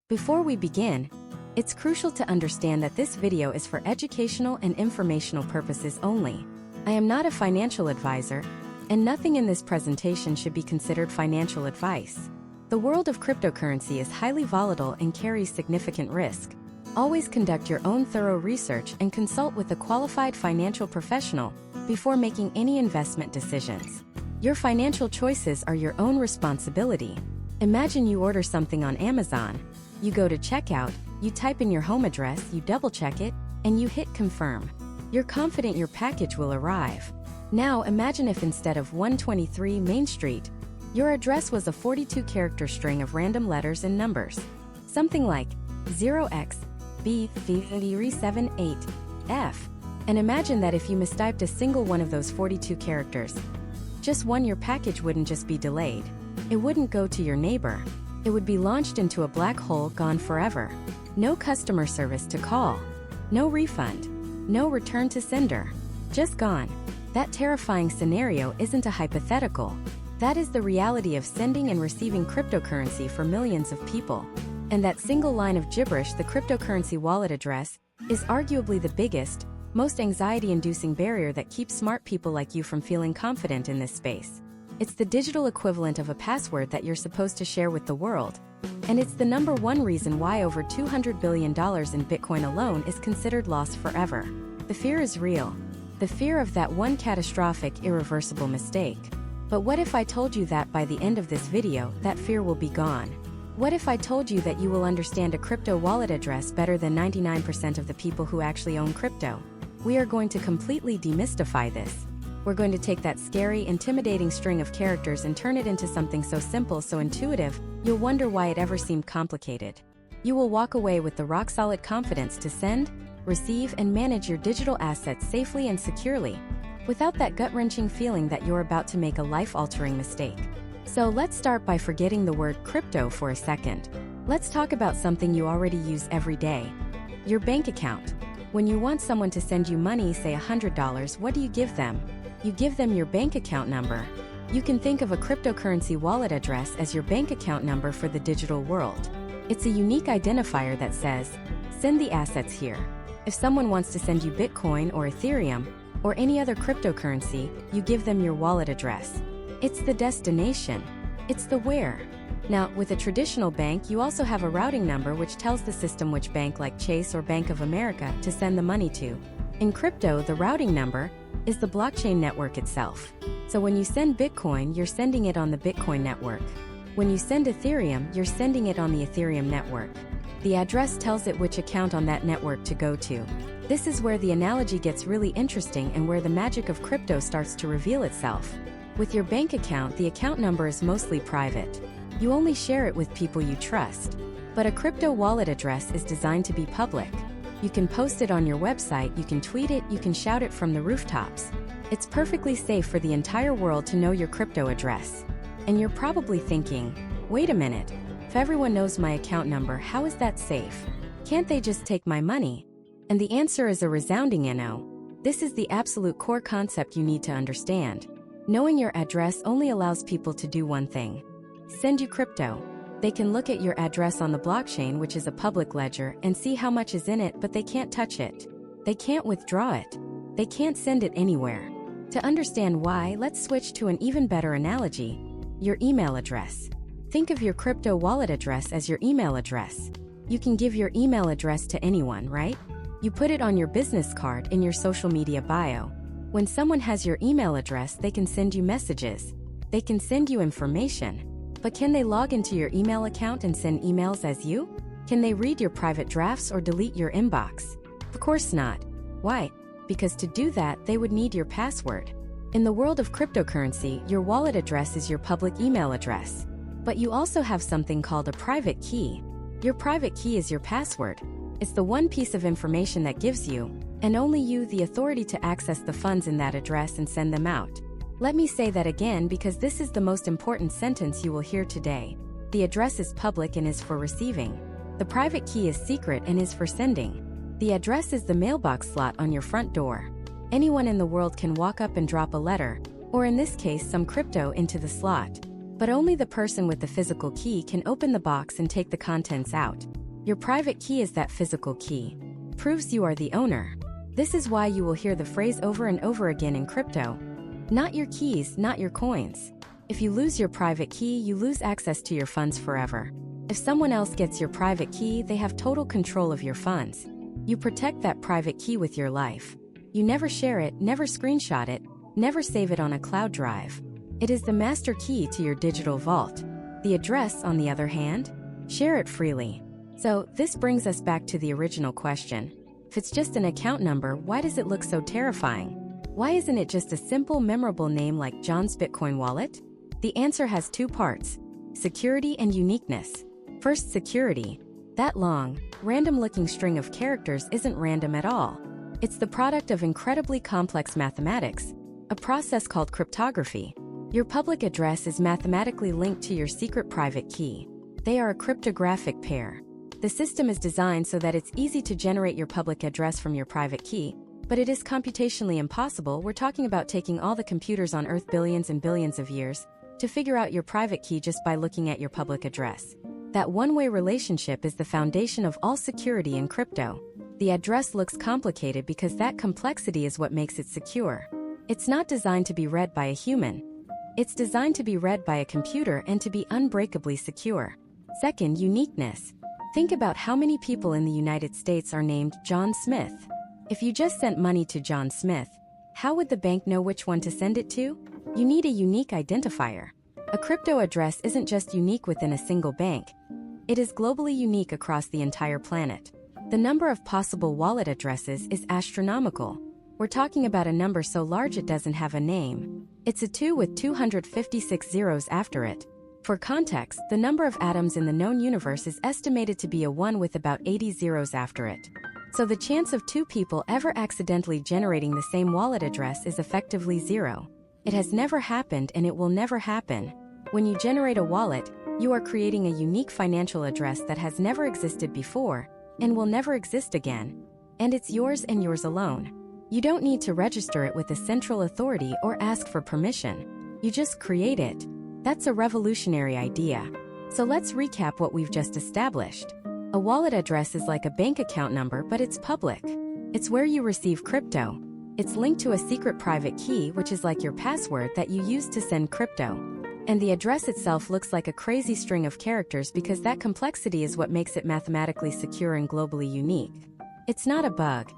Before we begin, it's crucial to understand that this video is for educational and informational purposes only. I am not a financial advisor, and nothing in this presentation should be considered financial advice. The world of cryptocurrency is highly volatile and carries significant risk. Always conduct your own thorough research and consult with a qualified financial professional before making any investment decisions. Your financial choices are your own responsibility. Imagine you order something on Amazon. You go to checkout, you type in your home address, you double-check it, and you hit confirm. You're confident your package will arrive. Now imagine if instead of 123 Main Street, your address was a 42-character string of random letters and numbers. Something like 0xB378F. And imagine that if you mistyped a single one of those 42 characters, just one, your package wouldn't just be delayed. It wouldn't go to your neighbor. It would be launched into a black hole, gone forever. No customer service to call. No refund. No return to sender. Just gone. That terrifying scenario isn't a hypothetical. That is the reality of sending and receiving cryptocurrency for millions of people. And that single line of gibberish, the cryptocurrency wallet address, is arguably the biggest, most anxiety-inducing barrier that keeps smart people like you from feeling confident in this space. It's the digital equivalent of a password that you're supposed to share with the world. And it's the number one reason why over $200 billion in Bitcoin alone is considered lost forever. The fear is real. The fear of that one catastrophic, irreversible mistake. But what if I told you that by the end of this video, that fear will be gone? What if I told you that you will understand a crypto wallet address better than 99% of the people who actually own crypto? We are going to completely demystify this. We're going to take that scary, intimidating string of characters and turn it into something so simple, so intuitive, you'll wonder why it ever seemed complicated. You will walk away with the rock-solid confidence to send, receive, and manage your digital assets safely and securely, without that gut-wrenching feeling that you're about to make a life-altering mistake. So let's start by forgetting the word crypto for a second. Let's talk about something you already use every day. Your bank account. When you want someone to send you money, say $100, what do you give them? You give them your bank account number. You can think of a cryptocurrency wallet address as your bank account number for the digital world. It's a unique identifier that says, send the assets here. If someone wants to send you Bitcoin or Ethereum, or any other cryptocurrency, you give them your wallet address. It's the destination. It's the where. Now, with a traditional bank, you also have a routing number which tells the system which bank, like Chase or Bank of America, to send the money to. In crypto, the routing number is the blockchain network itself. So when you send Bitcoin, you're sending it on the Bitcoin network. When you send Ethereum, you're sending it on the Ethereum network. The address tells it which account on that network to go to. This is where the analogy gets really interesting and where the magic of crypto starts to reveal itself. With your bank account, the account number is mostly private. You only share it with people you trust. But a crypto wallet address is designed to be public. You can post it on your website, you can tweet it, you can shout it from the rooftops. It's perfectly safe for the entire world to know your crypto address. And you're probably thinking, wait a minute, if everyone knows my account number, how is that safe? Can't they just take my money? And the answer is a resounding no. This is the absolute core concept you need to understand. Knowing your address only allows people to do one thing: send you crypto. They can look at your address on the blockchain, which is a public ledger, and see how much is in it, but they can't touch it. They can't withdraw it. They can't send it anywhere. To understand why, let's switch to an even better analogy: your email address. Think of your crypto wallet address as your email address. You can give your email address to anyone, right? You put it on your business card, in your social media bio. When someone has your email address, they can send you messages. They can send you information. But can they log into your email account and send emails as you? Can they read your private drafts or delete your inbox? Of course not. Why? Because to do that, they would need your password. In the world of cryptocurrency, your wallet address is your public email address. But you also have something called a private key. Your private key is your password. It's the one piece of information that gives you, and only you, the authority to access the funds in that address and send them out. Let me say that again because this is the most important sentence you will hear today. The address is public and is for receiving. The private key is secret and is for sending. The address is the mailbox slot on your front door. Anyone in the world can walk up and drop a letter, or in this case some crypto, into the slot. But only the person with the physical key can open the box and take the contents out. Your private key is that physical key. Proves you are the owner. This is why you will hear the phrase over and over again in crypto. Not your keys, not your coins. If you lose your private key, you lose access to your funds forever. If someone else gets your private key, they have total control of your funds. You protect that private key with your life. You never share it, never screenshot it, never save it on a cloud drive. It is the master key to your digital vault. The address, on the other hand, share it freely. So, this brings us back to the original question. If it's just an account number, why does it look so terrifying? Why isn't it just a simple, memorable name like John's Bitcoin wallet? The answer has two parts: security and uniqueness. First, security. That long, random-looking string of characters isn't random at all. It's the product of incredibly complex mathematics, a process called cryptography. Your public address is mathematically linked to your secret private key. They are a cryptographic pair. The system is designed so that it's easy to generate your public address from your private key, but it is computationally impossible. We're talking about taking all the computers on Earth billions and billions of years to figure out your private key just by looking at your public address. That one-way relationship is the foundation of all security in crypto. The address looks complicated because that complexity is what makes it secure. It's not designed to be read by a human. It's designed to be read by a computer and to be unbreakably secure. Second, uniqueness. Think about how many people in the United States are named John Smith. If you just sent money to John Smith, how would the bank know which one to send it to? You need a unique identifier. A crypto address isn't just unique within a single bank. It is globally unique across the entire planet. The number of possible wallet addresses is astronomical. We're talking about a number so large it doesn't have a name. It's a 2 with 256 zeros after it. For context, the number of atoms in the known universe is estimated to be a 1 with about 80 zeros after it. So the chance of two people ever accidentally generating the same wallet address is effectively zero. It has never happened and it will never happen. When you generate a wallet, you are creating a unique financial address that has never existed before and will never exist again. And it's yours and yours alone. You don't need to register it with a central authority or ask for permission. You just create it. That's a revolutionary idea. So let's recap what we've just established. A wallet address is like a bank account number, but it's public. It's where you receive crypto. It's linked to a secret private key, which is like your password that you use to send crypto. And the address itself looks like a crazy string of characters because that complexity is what makes it mathematically secure and globally unique. It's not a bug.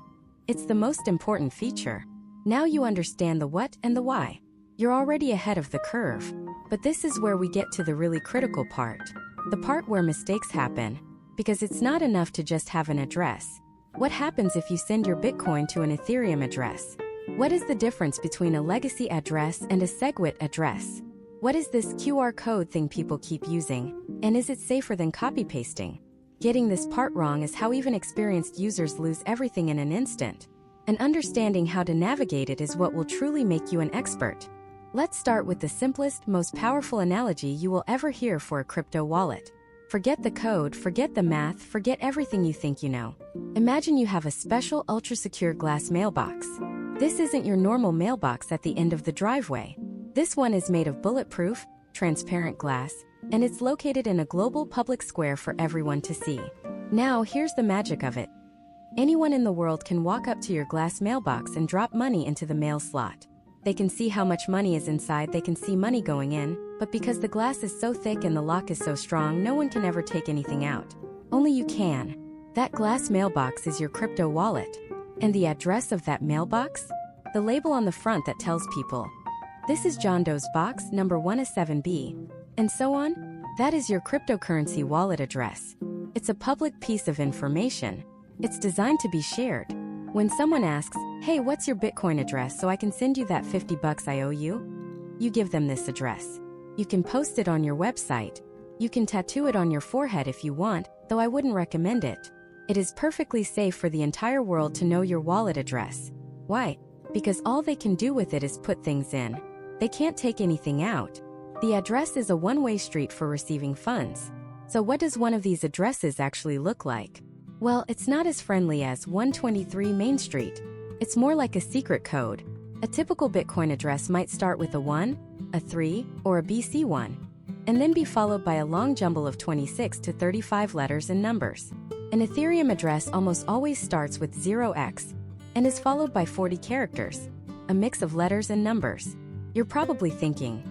It's the most important feature. Now you understand the what and the why. You're already ahead of the curve. But this is where we get to the really critical part. The part where mistakes happen. Because it's not enough to just have an address. What happens if you send your Bitcoin to an Ethereum address? What is the difference between a legacy address and a SegWit address? What is this QR code thing people keep using? And is it safer than copy-pasting? Getting this part wrong is how even experienced users lose everything in an instant. And understanding how to navigate it is what will truly make you an expert. Let's start with the simplest, most powerful analogy you will ever hear for a crypto wallet. Forget the code, forget the math, forget everything you think you know. Imagine you have a special ultra-secure glass mailbox. This isn't your normal mailbox at the end of the driveway. This one is made of bulletproof, transparent glass, and it's located in a global public square for everyone to see. Now, here's the magic of it. Anyone in the world can walk up to your glass mailbox and drop money into the mail slot. They can see how much money is inside, they can see money going in, but because the glass is so thick and the lock is so strong, no one can ever take anything out. Only you can. That glass mailbox is your crypto wallet. And the address of that mailbox? The label on the front that tells people, this is John Doe's box, number 107B, and so on. That is your cryptocurrency wallet address. It's a public piece of information. It's designed to be shared. When someone asks, hey, what's your Bitcoin address so I can send you that $50 I owe you? You give them this address. You can post it on your website. You can tattoo it on your forehead if you want, though I wouldn't recommend it. It is perfectly safe for the entire world to know your wallet address. Why? Because all they can do with it is put things in. They can't take anything out. The address is a one-way street for receiving funds. So what does one of these addresses actually look like? Well, it's not as friendly as 123 Main Street. It's more like a secret code. A typical Bitcoin address might start with a 1, a 3, or a BC1. and then be followed by a long jumble of 26 to 35 letters and numbers. An Ethereum address almost always starts with 0x and is followed by 40 characters, a mix of letters and numbers. You're probably thinking,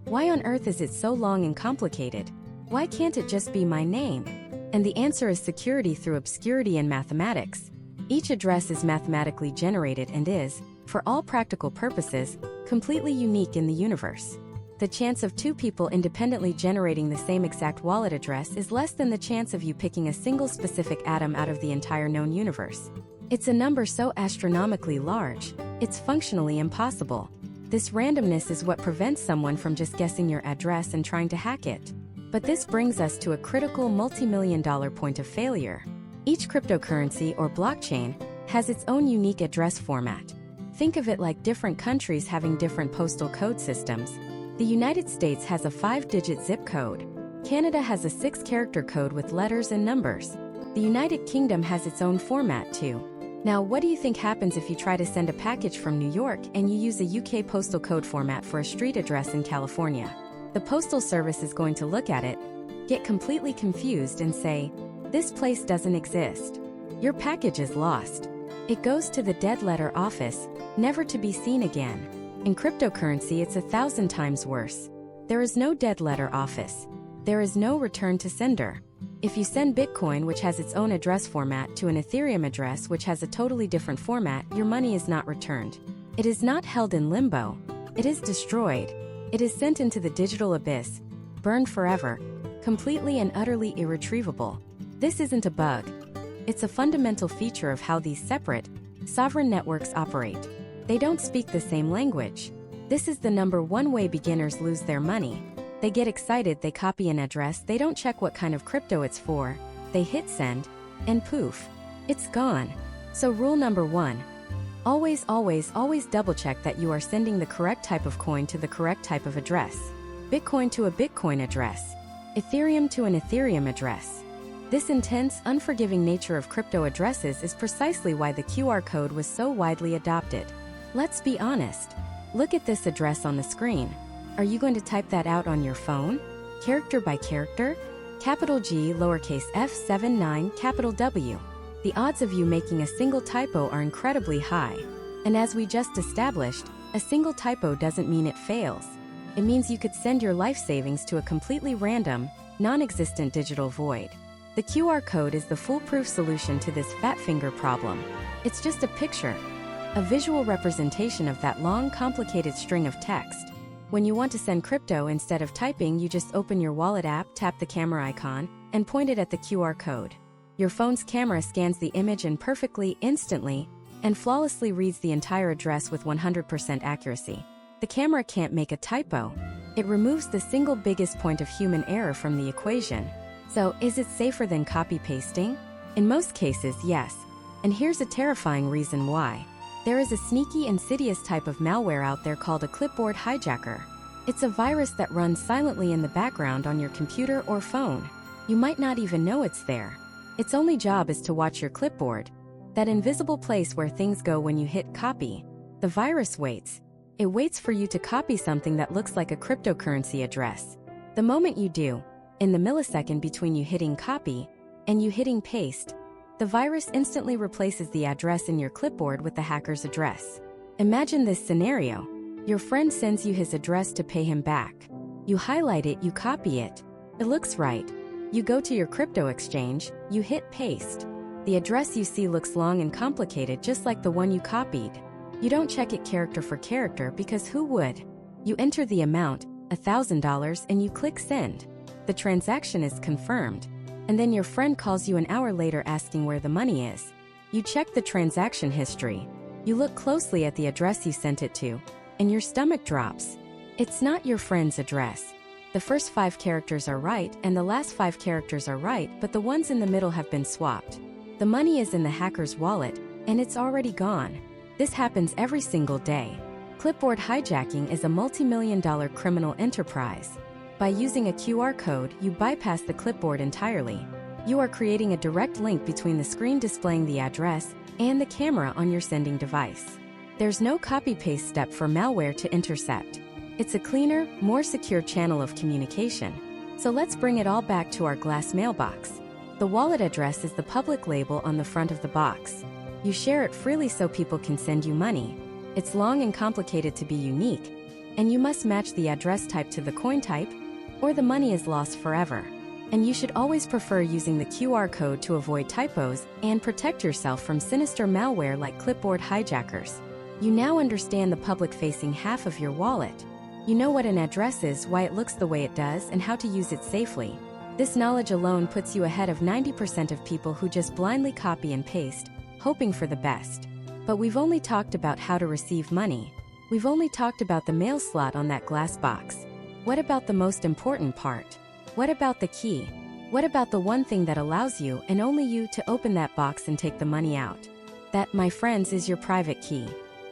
why on earth is it so long and complicated? Why can't it just be my name? And the answer is security through obscurity and mathematics. Each address is mathematically generated and is, for all practical purposes, completely unique in the universe. The chance of two people independently generating the same exact wallet address is less than the chance of you picking a single specific atom out of the entire known universe. It's a number so astronomically large, it's functionally impossible. This randomness is what prevents someone from just guessing your address and trying to hack it. But this brings us to a critical multi-million-dollar point of failure. Each cryptocurrency or blockchain has its own unique address format. Think of it like different countries having different postal code systems. The United States has a 5-digit zip code. Canada has a 6-character code with letters and numbers. The United Kingdom has its own format too. Now, what do you think happens if you try to send a package from New York and you use a UK postal code format for a street address in California? The Postal Service is going to look at it, get completely confused and say, "This place doesn't exist. Your package is lost." It goes to the dead letter office, never to be seen again. In cryptocurrency, it's 1,000 times worse. There is no dead letter office. There is no return to sender. If you send Bitcoin, which has its own address format, to an Ethereum address which has a totally different format, your money is not returned. It is not held in limbo. It is destroyed. It is sent into the digital abyss, burned forever, completely and utterly irretrievable. This isn't a bug. It's a fundamental feature of how these separate, sovereign networks operate. They don't speak the same language. This is the number one way beginners lose their money. They get excited, they copy an address, they don't check what kind of crypto it's for, they hit send, and poof, it's gone. So rule number 1. Always double check that you are sending the correct type of coin to the correct type of address. Bitcoin to a Bitcoin address. Ethereum to an Ethereum address. This intense, unforgiving nature of crypto addresses is precisely why the QR code was so widely adopted. Let's be honest. Look at this address on the screen. Are you going to type that out on your phone? Character by character? Capital G, lowercase f, 7, 9, capital W. The odds of you making a single typo are incredibly high. And as we just established, a single typo doesn't mean it fails. It means you could send your life savings to a completely random, non-existent digital void. The QR code is the foolproof solution to this fat finger problem. It's just a picture, a visual representation of that long, complicated string of text. When you want to send crypto, instead of typing, you just open your wallet app, tap the camera icon, and point it at the QR code. Your phone's camera scans the image and perfectly, instantly, and flawlessly reads the entire address with 100% accuracy. The camera can't make a typo. It removes the single biggest point of human error from the equation. So, is it safer than copy-pasting? In most cases, yes. And here's a terrifying reason why. There is a sneaky, insidious type of malware out there called a clipboard hijacker. It's a virus that runs silently in the background on your computer or phone. You might not even know it's there. Its only job is to watch your clipboard, that invisible place where things go when you hit copy. The virus waits. It waits for you to copy something that looks like a cryptocurrency address. The moment you do, in the millisecond between you hitting copy and you hitting paste, the virus instantly replaces the address in your clipboard with the hacker's address. Imagine this scenario. Your friend sends you his address to pay him back. You highlight it, you copy it. It looks right. You go to your crypto exchange, you hit paste. The address you see looks long and complicated, just like the one you copied. You don't check it character for character because who would? You enter the amount, $1,000, and you click send. The transaction is confirmed. And then your friend calls you an hour later asking where the money is. You check the transaction history. You look closely at the address you sent it to, and your stomach drops. It's not your friend's address. The first 5 characters are right and the last 5 characters are right, but the ones in the middle have been swapped. The money is in the hacker's wallet, and it's already gone. This happens every single day. Clipboard hijacking is a multi-million-dollar criminal enterprise. By using a QR code, you bypass the clipboard entirely. You are creating a direct link between the screen displaying the address and the camera on your sending device. There's no copy-paste step for malware to intercept. It's a cleaner, more secure channel of communication. So let's bring it all back to our glass mailbox. The wallet address is the public label on the front of the box. You share it freely so people can send you money. It's long and complicated to be unique, and you must match the address type to the coin type, or the money is lost forever. And you should always prefer using the QR code to avoid typos and protect yourself from sinister malware like clipboard hijackers. You now understand the public-facing half of your wallet. You know what an address is, why it looks the way it does, and how to use it safely. This knowledge alone puts you ahead of 90% of people who just blindly copy and paste, hoping for the best. But we've only talked about how to receive money. We've only talked about the mail slot on that glass box. What about the most important part? What about the key? What about the one thing that allows you and only you to open that box and take the money out? That, my friends, is your private key.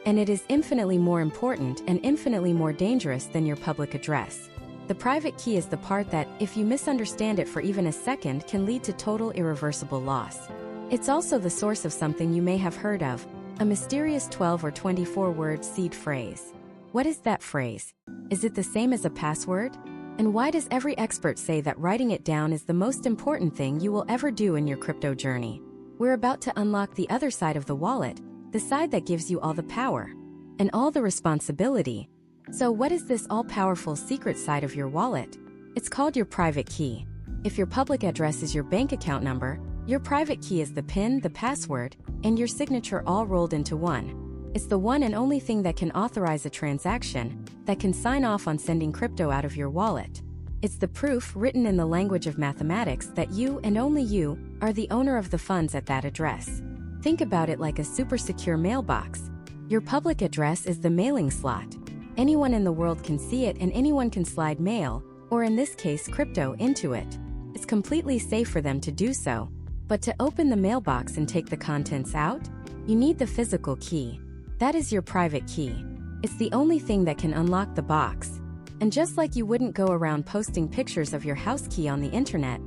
And it is infinitely more important and infinitely more dangerous than your public address. The private key is the part that, if you misunderstand it for even a second, can lead to total irreversible loss. It's also the source of something you may have heard of, a mysterious 12 or 24-word seed phrase. What is that phrase? Is it the same as a password? And why does every expert say that writing it down is the most important thing you will ever do in your crypto journey? We're about to unlock the other side of the wallet, the side that gives you all the power and all the responsibility. So what is this all-powerful secret side of your wallet? It's called your private key. If your public address is your bank account number, your private key is the PIN, the password, and your signature all rolled into one. It's the one and only thing that can authorize a transaction, that can sign off on sending crypto out of your wallet. It's the proof, written in the language of mathematics, that you and only you are the owner of the funds at that address. Think about it like a super secure mailbox. Your public address is the mailing slot. Anyone in the world can see it and anyone can slide mail, or in this case crypto, into it. It's completely safe for them to do so. But to open the mailbox and take the contents out, you need the physical key. That is your private key. It's the only thing that can unlock the box. And just like you wouldn't go around posting pictures of your house key on the internet,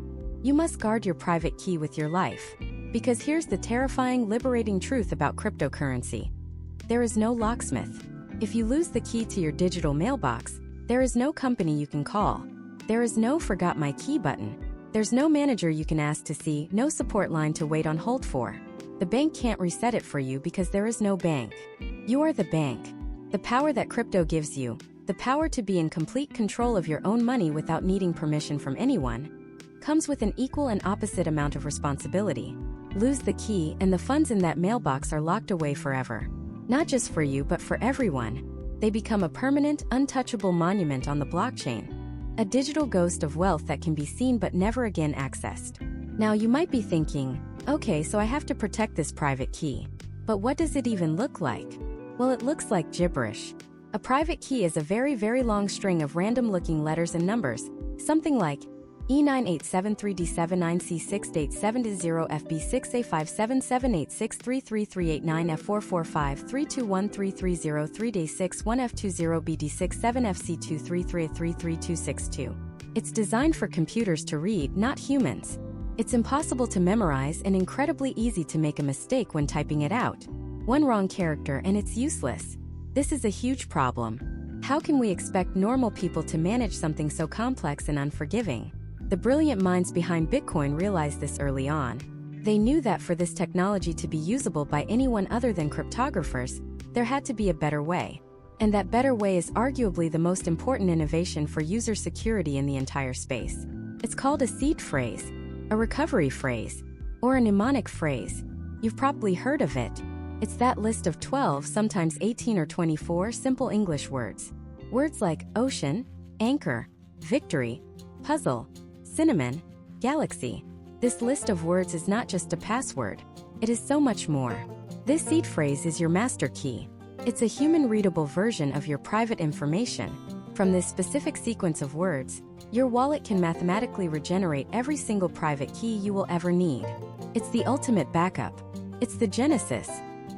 you must guard your private key with your life. Because here's the terrifying, liberating truth about cryptocurrency. There is no locksmith. If you lose the key to your digital mailbox, there is no company you can call. There is no forgot my key button. There's no manager you can ask to see, no support line to wait on hold for. The bank can't reset it for you because there is no bank. You are the bank. The power that crypto gives you, the power to be in complete control of your own money without needing permission from anyone, comes with an equal and opposite amount of responsibility. Lose the key and the funds in that mailbox are locked away forever. Not just for you but for everyone. They become a permanent, untouchable monument on the blockchain. A digital ghost of wealth that can be seen but never again accessed. Now you might be thinking, okay, so I have to protect this private key. But what does it even look like? Well, it looks like gibberish. A private key is a very, very long string of random-looking letters and numbers, something like E987379790FB6A5776333889F445321337FC233333262. It's designed for computers to read, not humans. It's impossible to memorize and incredibly easy to make a mistake when typing it out. One wrong character and it's useless. This is a huge problem. How can we expect normal people to manage something so complex and unforgiving? The brilliant minds behind Bitcoin realized this early on. They knew that for this technology to be usable by anyone other than cryptographers, there had to be a better way. And that better way is arguably the most important innovation for user security in the entire space. It's called a seed phrase, a recovery phrase, or a mnemonic phrase. You've probably heard of it. It's that list of 12, sometimes 18 or 24 simple English words. Words like ocean, anchor, victory, puzzle, cinnamon, galaxy. This list of words is not just a password. It is so much more. This seed phrase is your master key. It's a human-readable version of your private information. From this specific sequence of words, your wallet can mathematically regenerate every single private key you will ever need. It's the ultimate backup. It's the genesis,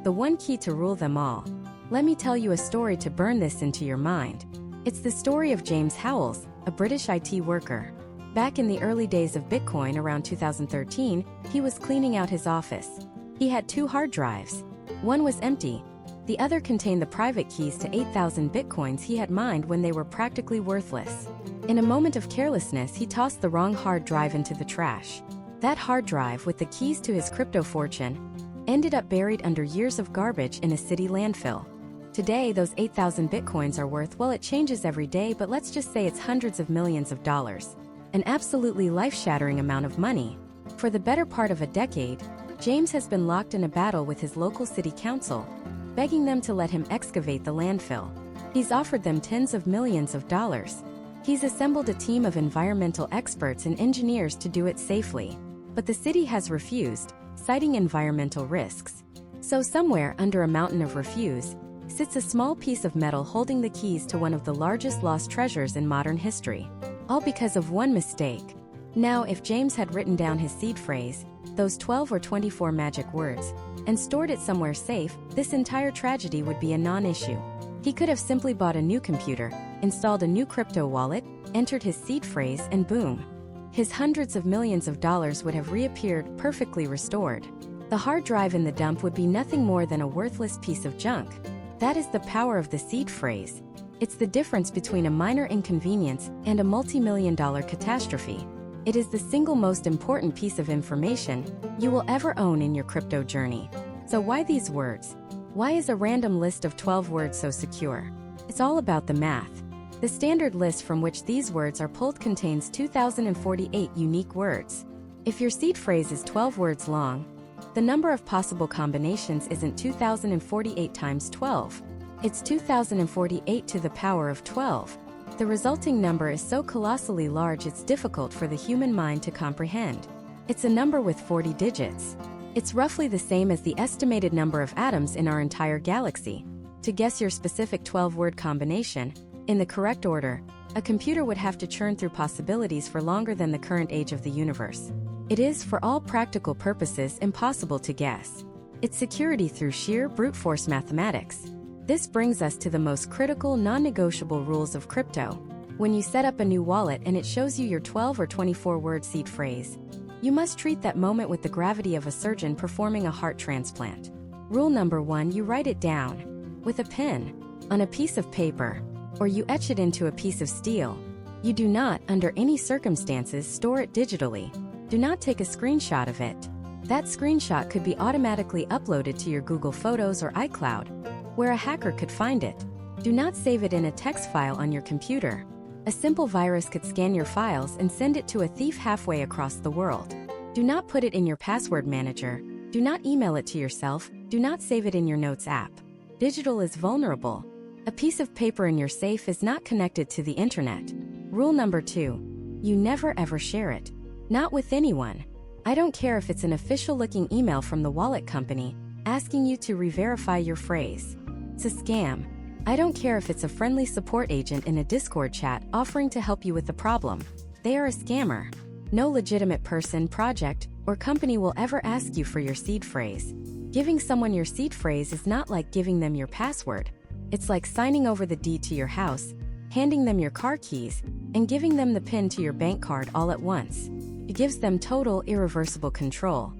the one key to rule them all. Let me tell you a story to burn this into your mind. It's the story of James Howells, a British IT worker. Back in the early days of Bitcoin around 2013, he was cleaning out his office. He had 2 hard drives. One was empty. The other contained the private keys to 8,000 Bitcoins he had mined when they were practically worthless. In a moment of carelessness, he tossed the wrong hard drive into the trash. That hard drive, with the keys to his crypto fortune, ended up buried under years of garbage in a city landfill. Today, those 8,000 bitcoins are worth, well, it changes every day, but let's just say it's hundreds of millions of dollars. An absolutely life-shattering amount of money. For the better part of a decade, James has been locked in a battle with his local city council, begging them to let him excavate the landfill. He's offered them tens of millions of dollars. He's assembled a team of environmental experts and engineers to do it safely. But the city has refused, citing environmental risks. So somewhere under a mountain of refuse sits a small piece of metal holding the keys to one of the largest lost treasures in modern history. All because of one mistake. Now, if James had written down his seed phrase, those 12 or 24 magic words, and stored it somewhere safe, this entire tragedy would be a non-issue. He could have simply bought a new computer, installed a new crypto wallet, entered his seed phrase, and boom. His hundreds of millions of dollars would have reappeared, perfectly restored. The hard drive in the dump would be nothing more than a worthless piece of junk. That is the power of the seed phrase. It's the difference between a minor inconvenience and a multi-million-dollar catastrophe. It is the single most important piece of information you will ever own in your crypto journey. So why these words? Why is a random list of 12 words so secure? It's all about the math. The standard list from which these words are pulled contains 2,048 unique words. If your seed phrase is 12 words long, the number of possible combinations isn't 2,048 times 12. It's 2,048 to the power of 12. The resulting number is so colossally large it's difficult for the human mind to comprehend. It's a number with 40 digits. It's roughly the same as the estimated number of atoms in our entire galaxy. To guess your specific 12-word combination, in the correct order, a computer would have to churn through possibilities for longer than the current age of the universe. It is, for all practical purposes, impossible to guess. It's security through sheer brute force mathematics. This brings us to the most critical, non-negotiable rules of crypto. When you set up a new wallet and it shows you your 12 or 24-word seed phrase, you must treat that moment with the gravity of a surgeon performing a heart transplant. Rule number 1: you write it down with a pen, on a piece of paper, or you etch it into a piece of steel. You do not, under any circumstances, store it digitally. Do not take a screenshot of it. That screenshot could be automatically uploaded to your Google Photos or iCloud, where a hacker could find it. Do not save it in a text file on your computer. A simple virus could scan your files and send it to a thief halfway across the world. Do not put it in your password manager. Do not email it to yourself. Do not save it in your Notes app. Digital is vulnerable. A piece of paper in your safe is not connected to the internet. Rule number 2: you never ever share it. Not with anyone. I don't care if it's an official-looking email from the wallet company asking you to re-verify your phrase. It's a scam. I don't care if it's a friendly support agent in a Discord chat offering to help you with the problem. They are a scammer. No legitimate person, project, or company will ever ask you for your seed phrase. Giving someone your seed phrase is not like giving them your password. It's like signing over the deed to your house, handing them your car keys, and giving them the PIN to your bank card all at once. It gives them total, irreversible control.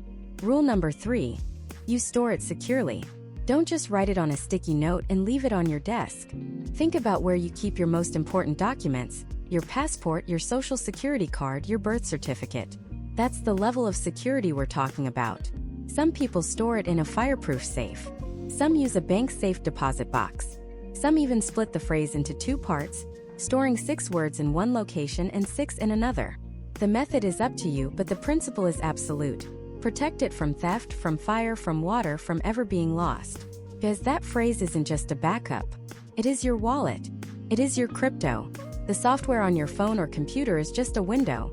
Rule number 3: you store it securely. Don't just write it on a sticky note and leave it on your desk. Think about where you keep your most important documents: your passport, your social security card, your birth certificate. That's the level of security we're talking about. Some people store it in a fireproof safe. Some use a bank safe deposit box. Some even split the phrase into 2 parts, storing 6 words in one location and 6 in another. The method is up to you, but the principle is absolute. Protect it from theft, from fire, from water, from ever being lost. Because that phrase isn't just a backup. It is your wallet. It is your crypto. The software on your phone or computer is just a window,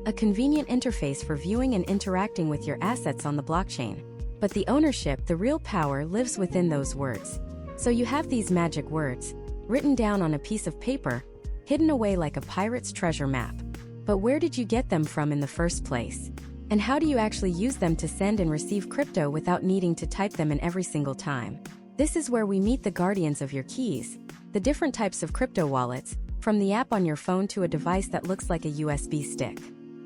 a convenient interface for viewing and interacting with your assets on the blockchain. But the ownership, the real power, lives within those words. So you have these magic words, written down on a piece of paper, hidden away like a pirate's treasure map. But where did you get them from in the first place? And how do you actually use them to send and receive crypto without needing to type them in every single time? This is where we meet the guardians of your keys, the different types of crypto wallets, from the app on your phone to a device that looks like a USB stick.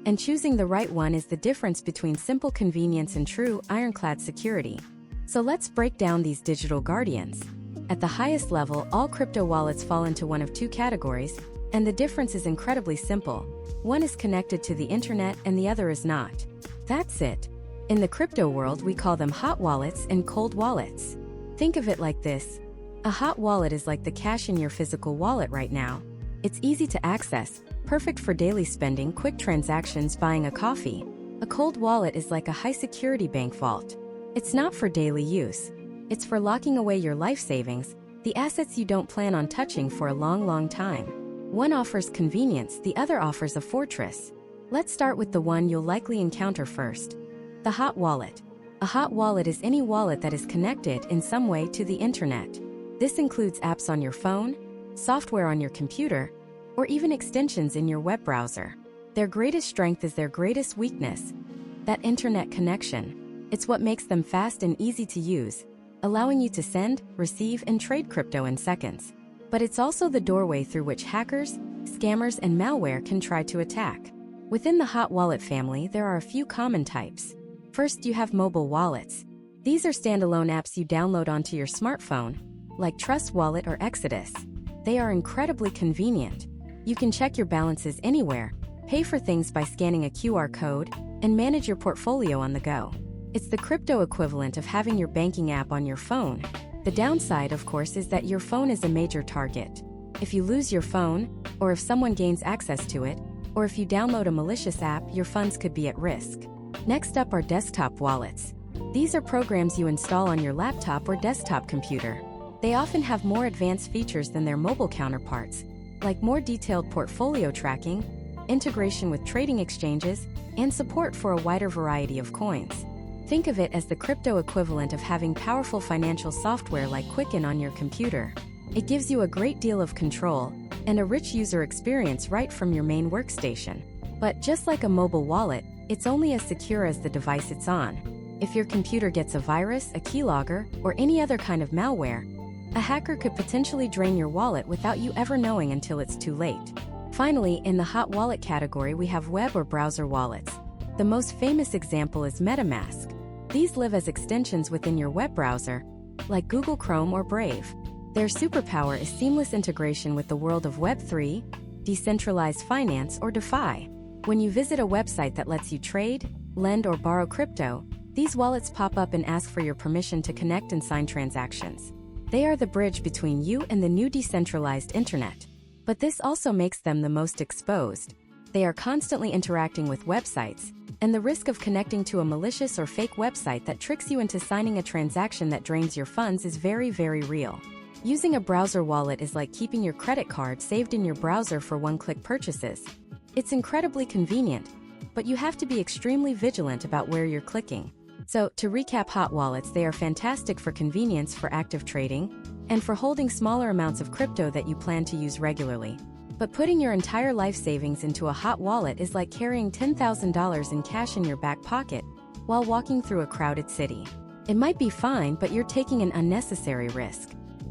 And choosing the right one is the difference between simple convenience and true, ironclad security. So let's break down these digital guardians. At the highest level, all crypto wallets fall into one of 2 categories: And the difference is incredibly simple. One is connected to the internet and the other is not. That's it. In the crypto world, we call them hot wallets and cold wallets. Think of it like this. A hot wallet is like the cash in your physical wallet right now. It's easy to access, perfect for daily spending, quick transactions, buying a coffee. A cold wallet is like a high-security bank vault. It's not for daily use. It's for locking away your life savings, the assets you don't plan on touching for a long time. One offers convenience, the other offers a fortress. Let's start with the one you'll likely encounter first. The hot wallet. A hot wallet is any wallet that is connected in some way to the internet. This includes apps on your phone, software on your computer, or even extensions in your web browser. Their greatest strength is their greatest weakness, that internet connection. It's what makes them fast and easy to use, allowing you to send, receive, and trade crypto in seconds. But it's also the doorway through which hackers, scammers, and malware can try to attack. Within the hot wallet family, there are a few common types. First, you have mobile wallets. These are standalone apps you download onto your smartphone, like Trust Wallet or Exodus. They are incredibly convenient. You can check your balances anywhere, pay for things by scanning a QR code, and manage your portfolio on the go. It's the crypto equivalent of having your banking app on your phone. The downside, of course, is that your phone is a major target. If you lose your phone, or if someone gains access to it, or if you download a malicious app, your funds could be at risk. Next up are desktop wallets. These are programs you install on your laptop or desktop computer. They often have more advanced features than their mobile counterparts, like more detailed portfolio tracking, integration with trading exchanges, and support for a wider variety of coins. Think of it as the crypto equivalent of having powerful financial software like Quicken on your computer. It gives you a great deal of control and a rich user experience right from your main workstation. But just like a mobile wallet, it's only as secure as the device it's on. If your computer gets a virus, a keylogger, or any other kind of malware, a hacker could potentially drain your wallet without you ever knowing until it's too late. Finally, in the hot wallet category, we have web or browser wallets. The most famous example is MetaMask. These live as extensions within your web browser, like Google Chrome or Brave. Their superpower is seamless integration with the world of Web3, decentralized finance, or DeFi. When you visit a website that lets you trade, lend, or borrow crypto, these wallets pop up and ask for your permission to connect and sign transactions. They are the bridge between you and the new decentralized internet. But this also makes them the most exposed. They are constantly interacting with websites, and the risk of connecting to a malicious or fake website that tricks you into signing a transaction that drains your funds is very real. Using a browser wallet is like keeping your credit card saved in your browser for one-click purchases. It's incredibly convenient, but you have to be extremely vigilant about where you're clicking. So, to recap hot wallets, they are fantastic for convenience, for active trading, and for holding smaller amounts of crypto that you plan to use regularly. But putting your entire life savings into a hot wallet is like carrying $10,000 in cash in your back pocket while walking through a crowded city. It might be fine, but you're taking an unnecessary risk.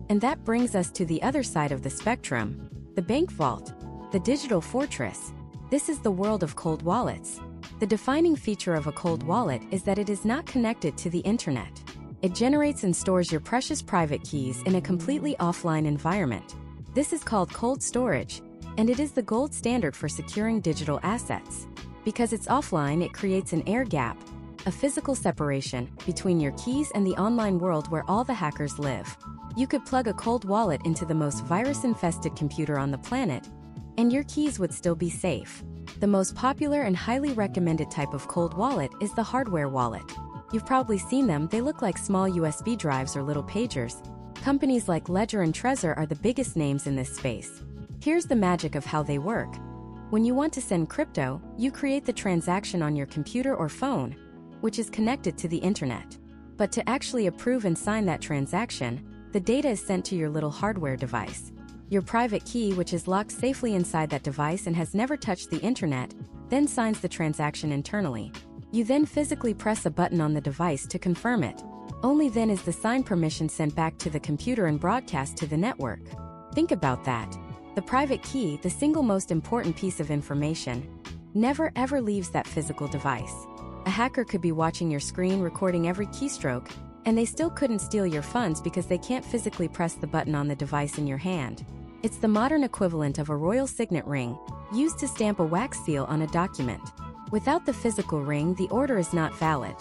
And that brings us to the other side of the spectrum, the bank vault, the digital fortress. This is the world of cold wallets. The defining feature of a cold wallet is that it is not connected to the internet. It generates and stores your precious private keys in a completely offline environment. This is called cold storage, and it is the gold standard for securing digital assets. Because it's offline, it creates an air gap, a physical separation between your keys and the online world where all the hackers live. You could plug a cold wallet into the most virus-infested computer on the planet, and your keys would still be safe. The most popular and highly recommended type of cold wallet is the hardware wallet. You've probably seen them. They look like small USB drives or little pagers. Companies like Ledger and Trezor are the biggest names in this space. Here's the magic of how they work. When you want to send crypto, you create the transaction on your computer or phone, which is connected to the internet. But to actually approve and sign that transaction, the data is sent to your little hardware device. Your private key, which is locked safely inside that device and has never touched the internet, then signs the transaction internally. You then physically press a button on the device to confirm it. Only then is the signed permission sent back to the computer and broadcast to the network. Think about that. The private key, the single most important piece of information, never ever leaves that physical device. A hacker could be watching your screen, recording every keystroke, and they still couldn't steal your funds because they can't physically press the button on the device in your hand. It's the modern equivalent of a royal signet ring, used to stamp a wax seal on a document. Without the physical ring, the order is not valid.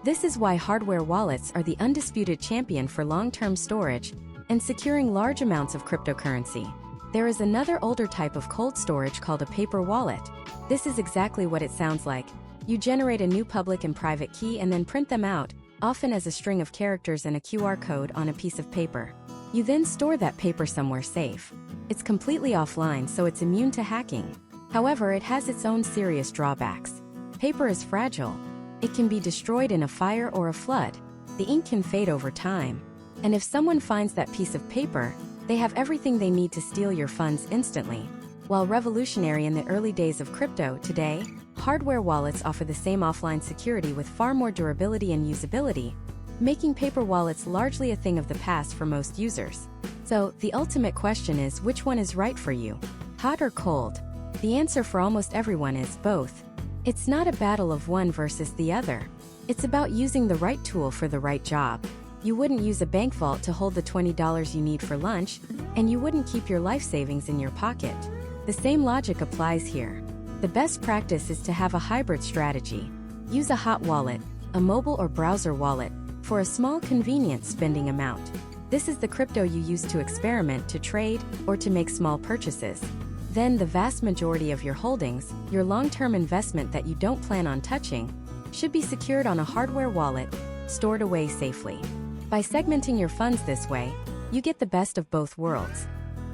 This is why hardware wallets are the undisputed champion for long-term storage and securing large amounts of cryptocurrency. There is another older type of cold storage called a paper wallet. This is exactly what it sounds like. You generate a new public and private key and then print them out, often as a string of characters and a QR code on a piece of paper. You then store that paper somewhere safe. It's completely offline, so it's immune to hacking. However, it has its own serious drawbacks. Paper is fragile. It can be destroyed in a fire or a flood. The ink can fade over time. And if someone finds that piece of paper, they have everything they need to steal your funds instantly. While revolutionary in the early days of crypto, today, hardware wallets offer the same offline security with far more durability and usability, making paper wallets largely a thing of the past for most users. So, the ultimate question is, which one is right for you? Hot or cold? The answer for almost everyone is both. It's not a battle of one versus the other. It's about using the right tool for the right job. You wouldn't use a bank vault to hold the $20 you need for lunch, and you wouldn't keep your life savings in your pocket. The same logic applies here. The best practice is to have a hybrid strategy. Use a hot wallet, a mobile or browser wallet, for a small convenient spending amount. This is the crypto you use to experiment, to trade, or to make small purchases. Then the vast majority of your holdings, your long-term investment that you don't plan on touching, should be secured on a hardware wallet, stored away safely. By segmenting your funds this way, you get the best of both worlds.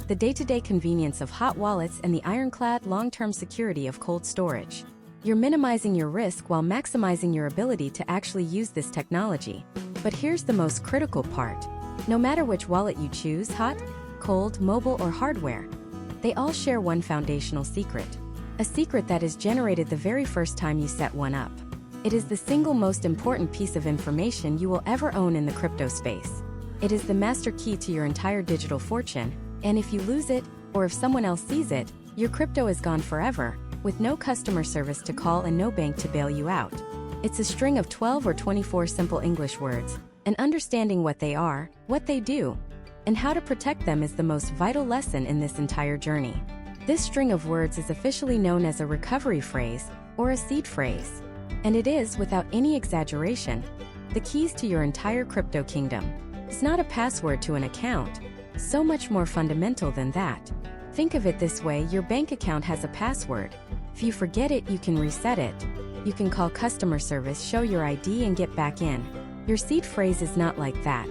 The day-to-day convenience of hot wallets and the ironclad long-term security of cold storage. You're minimizing your risk while maximizing your ability to actually use this technology. But here's the most critical part. No matter which wallet you choose, hot, cold, mobile, or hardware, they all share one foundational secret. A secret that is generated the very first time you set one up. It is the single most important piece of information you will ever own in the crypto space. It is the master key to your entire digital fortune, and if you lose it, or if someone else sees it, your crypto is gone forever, with no customer service to call and no bank to bail you out. It's a string of 12 or 24 simple English words, and understanding what they are, what they do, and how to protect them is the most vital lesson in this entire journey. This string of words is officially known as a recovery phrase, or a seed phrase. And it is, without any exaggeration, the keys to your entire crypto kingdom. It's not a password to an account. So much more fundamental than that. Think of it this way, your bank account has a password. If you forget it, you can reset it. You can call customer service, show your ID, and get back in. Your seed phrase is not like that.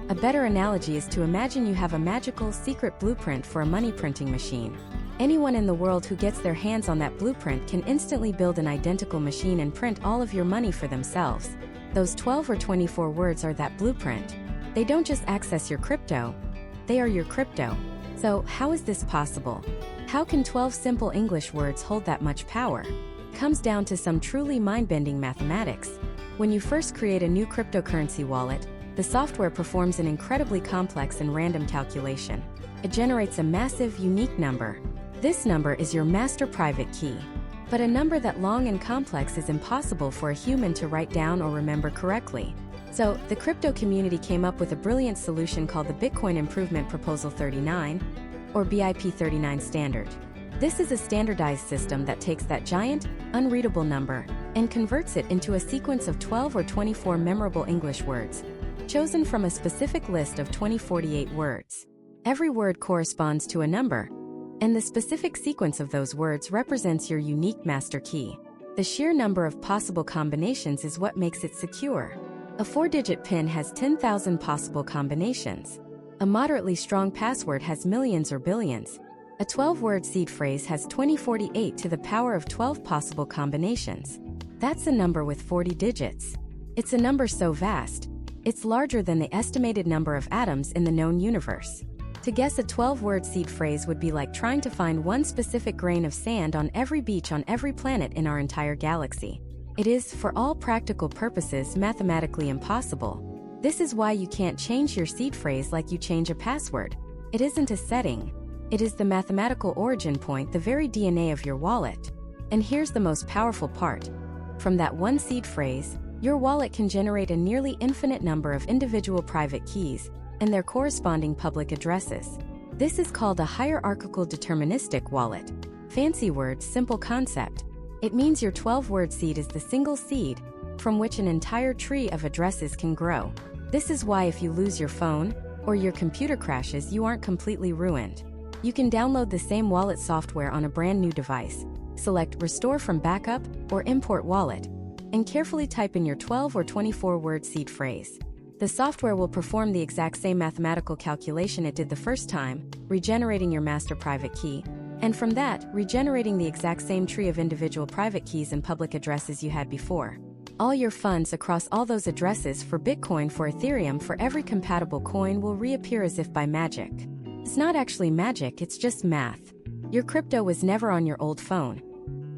A better analogy is to imagine you have a magical, secret blueprint for a money printing machine. Anyone in the world who gets their hands on that blueprint can instantly build an identical machine and print all of your money for themselves. Those 12 or 24 words are that blueprint. They don't just access your crypto, they are your crypto. So, how is this possible? How can 12 simple English words hold that much power? It comes down to some truly mind-bending mathematics. When you first create a new cryptocurrency wallet, the software performs an incredibly complex and random calculation. It generates a massive, unique number. This number is your master private key. But a number that long and complex is impossible for a human to write down or remember correctly. So, the crypto community came up with a brilliant solution called the Bitcoin Improvement Proposal 39, or BIP39 standard. This is a standardized system that takes that giant, unreadable number and converts it into a sequence of 12 or 24 memorable English words, chosen from a specific list of 2048 words. Every word corresponds to a number, and the specific sequence of those words represents your unique master key. The sheer number of possible combinations is what makes it secure. A 4-digit PIN has 10,000 possible combinations. A moderately strong password has millions or billions. A 12-word seed phrase has 2048 to the power of 12 possible combinations. That's a number with 40 digits. It's a number so vast, it's larger than the estimated number of atoms in the known universe. To guess a 12-word seed phrase would be like trying to find one specific grain of sand on every beach on every planet in our entire galaxy. It is, for all practical purposes, mathematically impossible. This is why you can't change your seed phrase like you change a password. It isn't a setting. It is the mathematical origin point, the very DNA of your wallet. And here's the most powerful part. From that one seed phrase, your wallet can generate a nearly infinite number of individual private keys and their corresponding public addresses. This is called a hierarchical deterministic wallet. Fancy word, simple concept. It means your 12-word seed is the single seed from which an entire tree of addresses can grow. This is why if you lose your phone or your computer crashes, you aren't completely ruined. You can download the same wallet software on a brand new device, select Restore from Backup or Import Wallet, and carefully type in your 12 or 24-word seed phrase. The software will perform the exact same mathematical calculation it did the first time, regenerating your master private key, and from that, regenerating the exact same tree of individual private keys and public addresses you had before. All your funds across all those addresses for Bitcoin, for Ethereum, for every compatible coin will reappear as if by magic. It's not actually magic, it's just math. Your crypto was never on your old phone.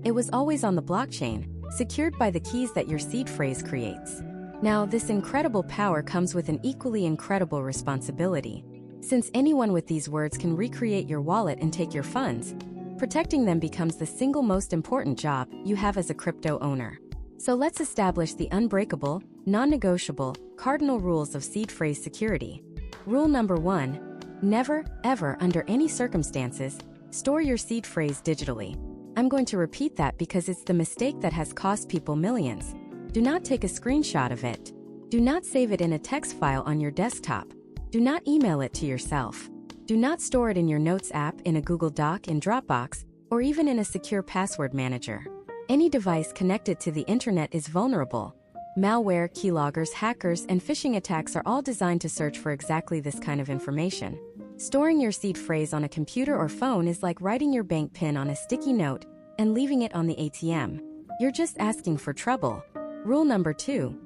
It was always on the blockchain, secured by the keys that your seed phrase creates. Now, this incredible power comes with an equally incredible responsibility. Since anyone with these words can recreate your wallet and take your funds, protecting them becomes the single most important job you have as a crypto owner. So let's establish the unbreakable, non-negotiable, cardinal rules of seed phrase security. Rule number 1, never, ever, under any circumstances, store your seed phrase digitally. I'm going to repeat that because it's the mistake that has cost people millions. Do not take a screenshot of it. Do not save it in a text file on your desktop. Do not email it to yourself. Do not store it in your Notes app, in a Google Doc, in Dropbox, or even in a secure password manager. Any device connected to the internet is vulnerable. Malware, keyloggers, hackers, and phishing attacks are all designed to search for exactly this kind of information. Storing your seed phrase on a computer or phone is like writing your bank PIN on a sticky note and leaving it on the ATM. You're just asking for trouble. Rule number 2.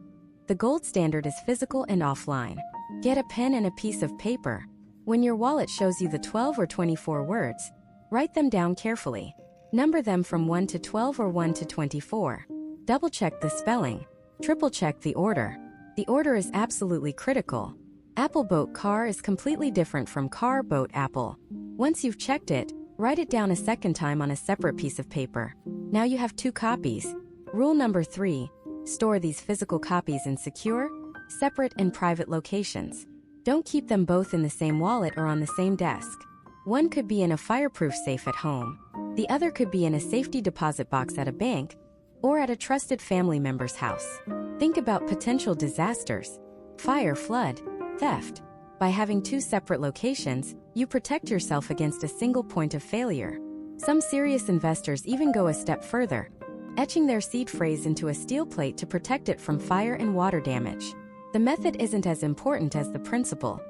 The gold standard is physical and offline. Get a pen and a piece of paper. When your wallet shows you the 12 or 24 words, write them down carefully. Number them from 1 to 12 or 1 to 24. Double-check the spelling. Triple-check the order. The order is absolutely critical. Apple boat car is completely different from car boat apple. Once you've checked it, write it down a second time on a separate piece of paper. Now you have 2 copies. Rule number 3. Store these physical copies in secure, separate, and private locations. Don't keep them both in the same wallet or on the same desk. One could be in a fireproof safe at home. The other could be in a safety deposit box at a bank or at a trusted family member's house. Think about potential disasters: fire, flood, theft. By having 2 separate locations, you protect yourself against a single point of failure. Some serious investors even go a step further, etching their seed phrase into a steel plate to protect it from fire and water damage. The method isn't as important as the principle: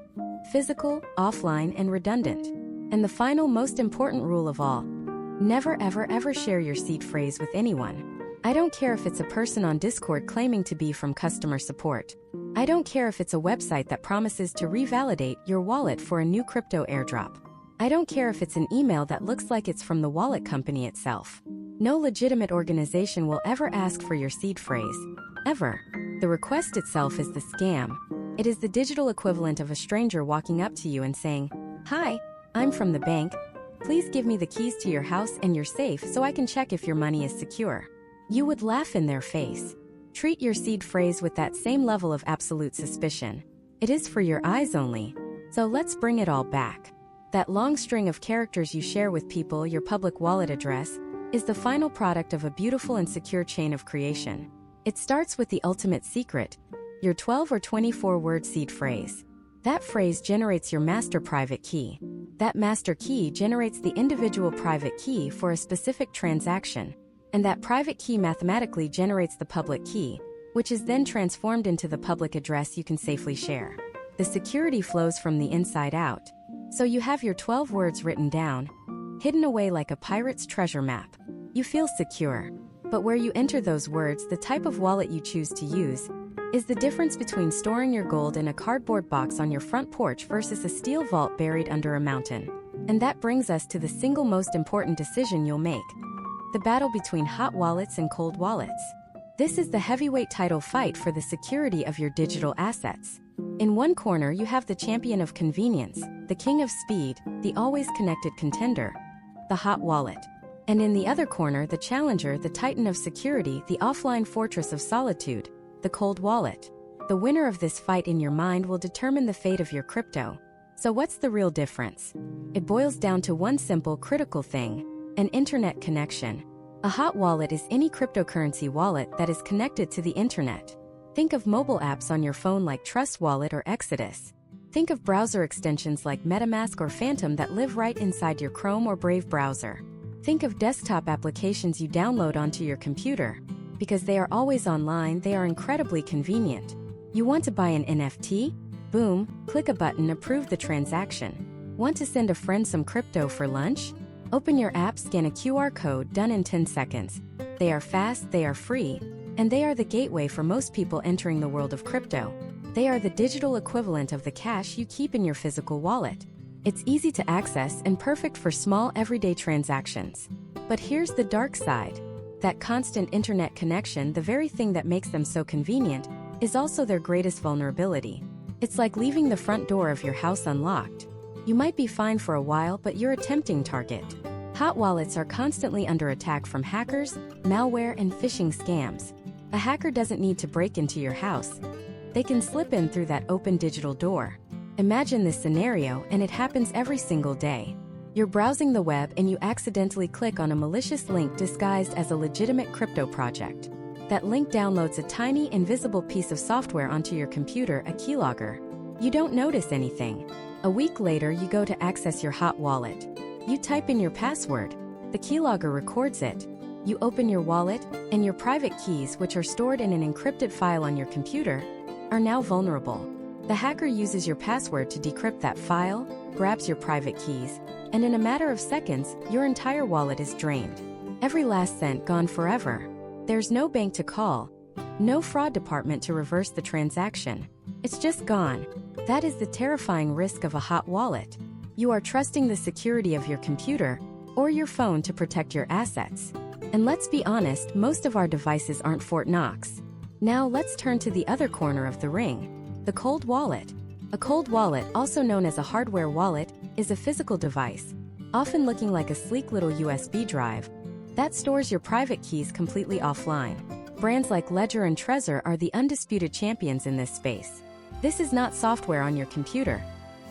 physical, offline, and redundant. And the final, most important rule of all: never, ever, ever share your seed phrase with anyone. I don't care if it's a person on Discord claiming to be from customer support. I don't care if it's a website that promises to revalidate your wallet for a new crypto airdrop. I don't care if it's an email that looks like it's from the wallet company itself. No legitimate organization will ever ask for your seed phrase. Ever. The request itself is the scam. It is the digital equivalent of a stranger walking up to you and saying, "Hi, I'm from the bank. Please give me the keys to your house and your safe so I can check if your money is secure." You would laugh in their face. Treat your seed phrase with that same level of absolute suspicion. It is for your eyes only. So let's bring it all back. That long string of characters you share with people, your public wallet address, is the final product of a beautiful and secure chain of creation. It starts with the ultimate secret, your 12 or 24-word seed phrase. That phrase generates your master private key. That master key generates the individual private key for a specific transaction. And that private key mathematically generates the public key, which is then transformed into the public address you can safely share. The security flows from the inside out. So you have your 12 words written down, hidden away like a pirate's treasure map. You feel secure. But where you enter those words, the type of wallet you choose to use, is the difference between storing your gold in a cardboard box on your front porch versus a steel vault buried under a mountain. And that brings us to the single most important decision you'll make: the battle between hot wallets and cold wallets. This is the heavyweight title fight for the security of your digital assets. In one corner you have the champion of convenience, the king of speed, the always connected contender, the hot wallet. And in the other corner, the challenger, the titan of security, the offline fortress of solitude, the cold wallet. The winner of this fight in your mind will determine the fate of your crypto. So what's the real difference? It boils down to one simple, critical thing: an internet connection. A hot wallet is any cryptocurrency wallet that is connected to the internet. Think of mobile apps on your phone like Trust Wallet or Exodus. Think of browser extensions like MetaMask or Phantom that live right inside your Chrome or Brave browser. Think of desktop applications you download onto your computer. Because they are always online, they are incredibly convenient. You want to buy an NFT? Boom, click a button, approve the transaction. Want to send a friend some crypto for lunch? Open your app, scan a QR code, done in 10 seconds. They are fast, they are free, and they are the gateway for most people entering the world of crypto. They are the digital equivalent of the cash you keep in your physical wallet. It's easy to access and perfect for small everyday transactions. But here's the dark side. That constant internet connection, the very thing that makes them so convenient, is also their greatest vulnerability. It's like leaving the front door of your house unlocked. You might be fine for a while, but you're a tempting target. Hot wallets are constantly under attack from hackers, malware, and phishing scams. A hacker doesn't need to break into your house. They can slip in through that open digital door. Imagine this scenario, and it happens every single day. You're browsing the web and you accidentally click on a malicious link disguised as a legitimate crypto project. That link downloads a tiny, invisible piece of software onto your computer, a keylogger. You don't notice anything. A week later, you go to access your hot wallet. You type in your password. The keylogger records it. You open your wallet, and your private keys, which are stored in an encrypted file on your computer, are now vulnerable. The hacker uses your password to decrypt that file, grabs your private keys, and in a matter of seconds, your entire wallet is drained. Every last cent gone forever. There's no bank to call, no fraud department to reverse the transaction. It's just gone. That is the terrifying risk of a hot wallet. You are trusting the security of your computer or your phone to protect your assets. And let's be honest, most of our devices aren't Fort Knox. Now let's turn to the other corner of the ring, the cold wallet. A cold wallet, also known as a hardware wallet, is a physical device, often looking like a sleek little USB drive, that stores your private keys completely offline. Brands like Ledger and Trezor are the undisputed champions in this space. This is not software on your computer.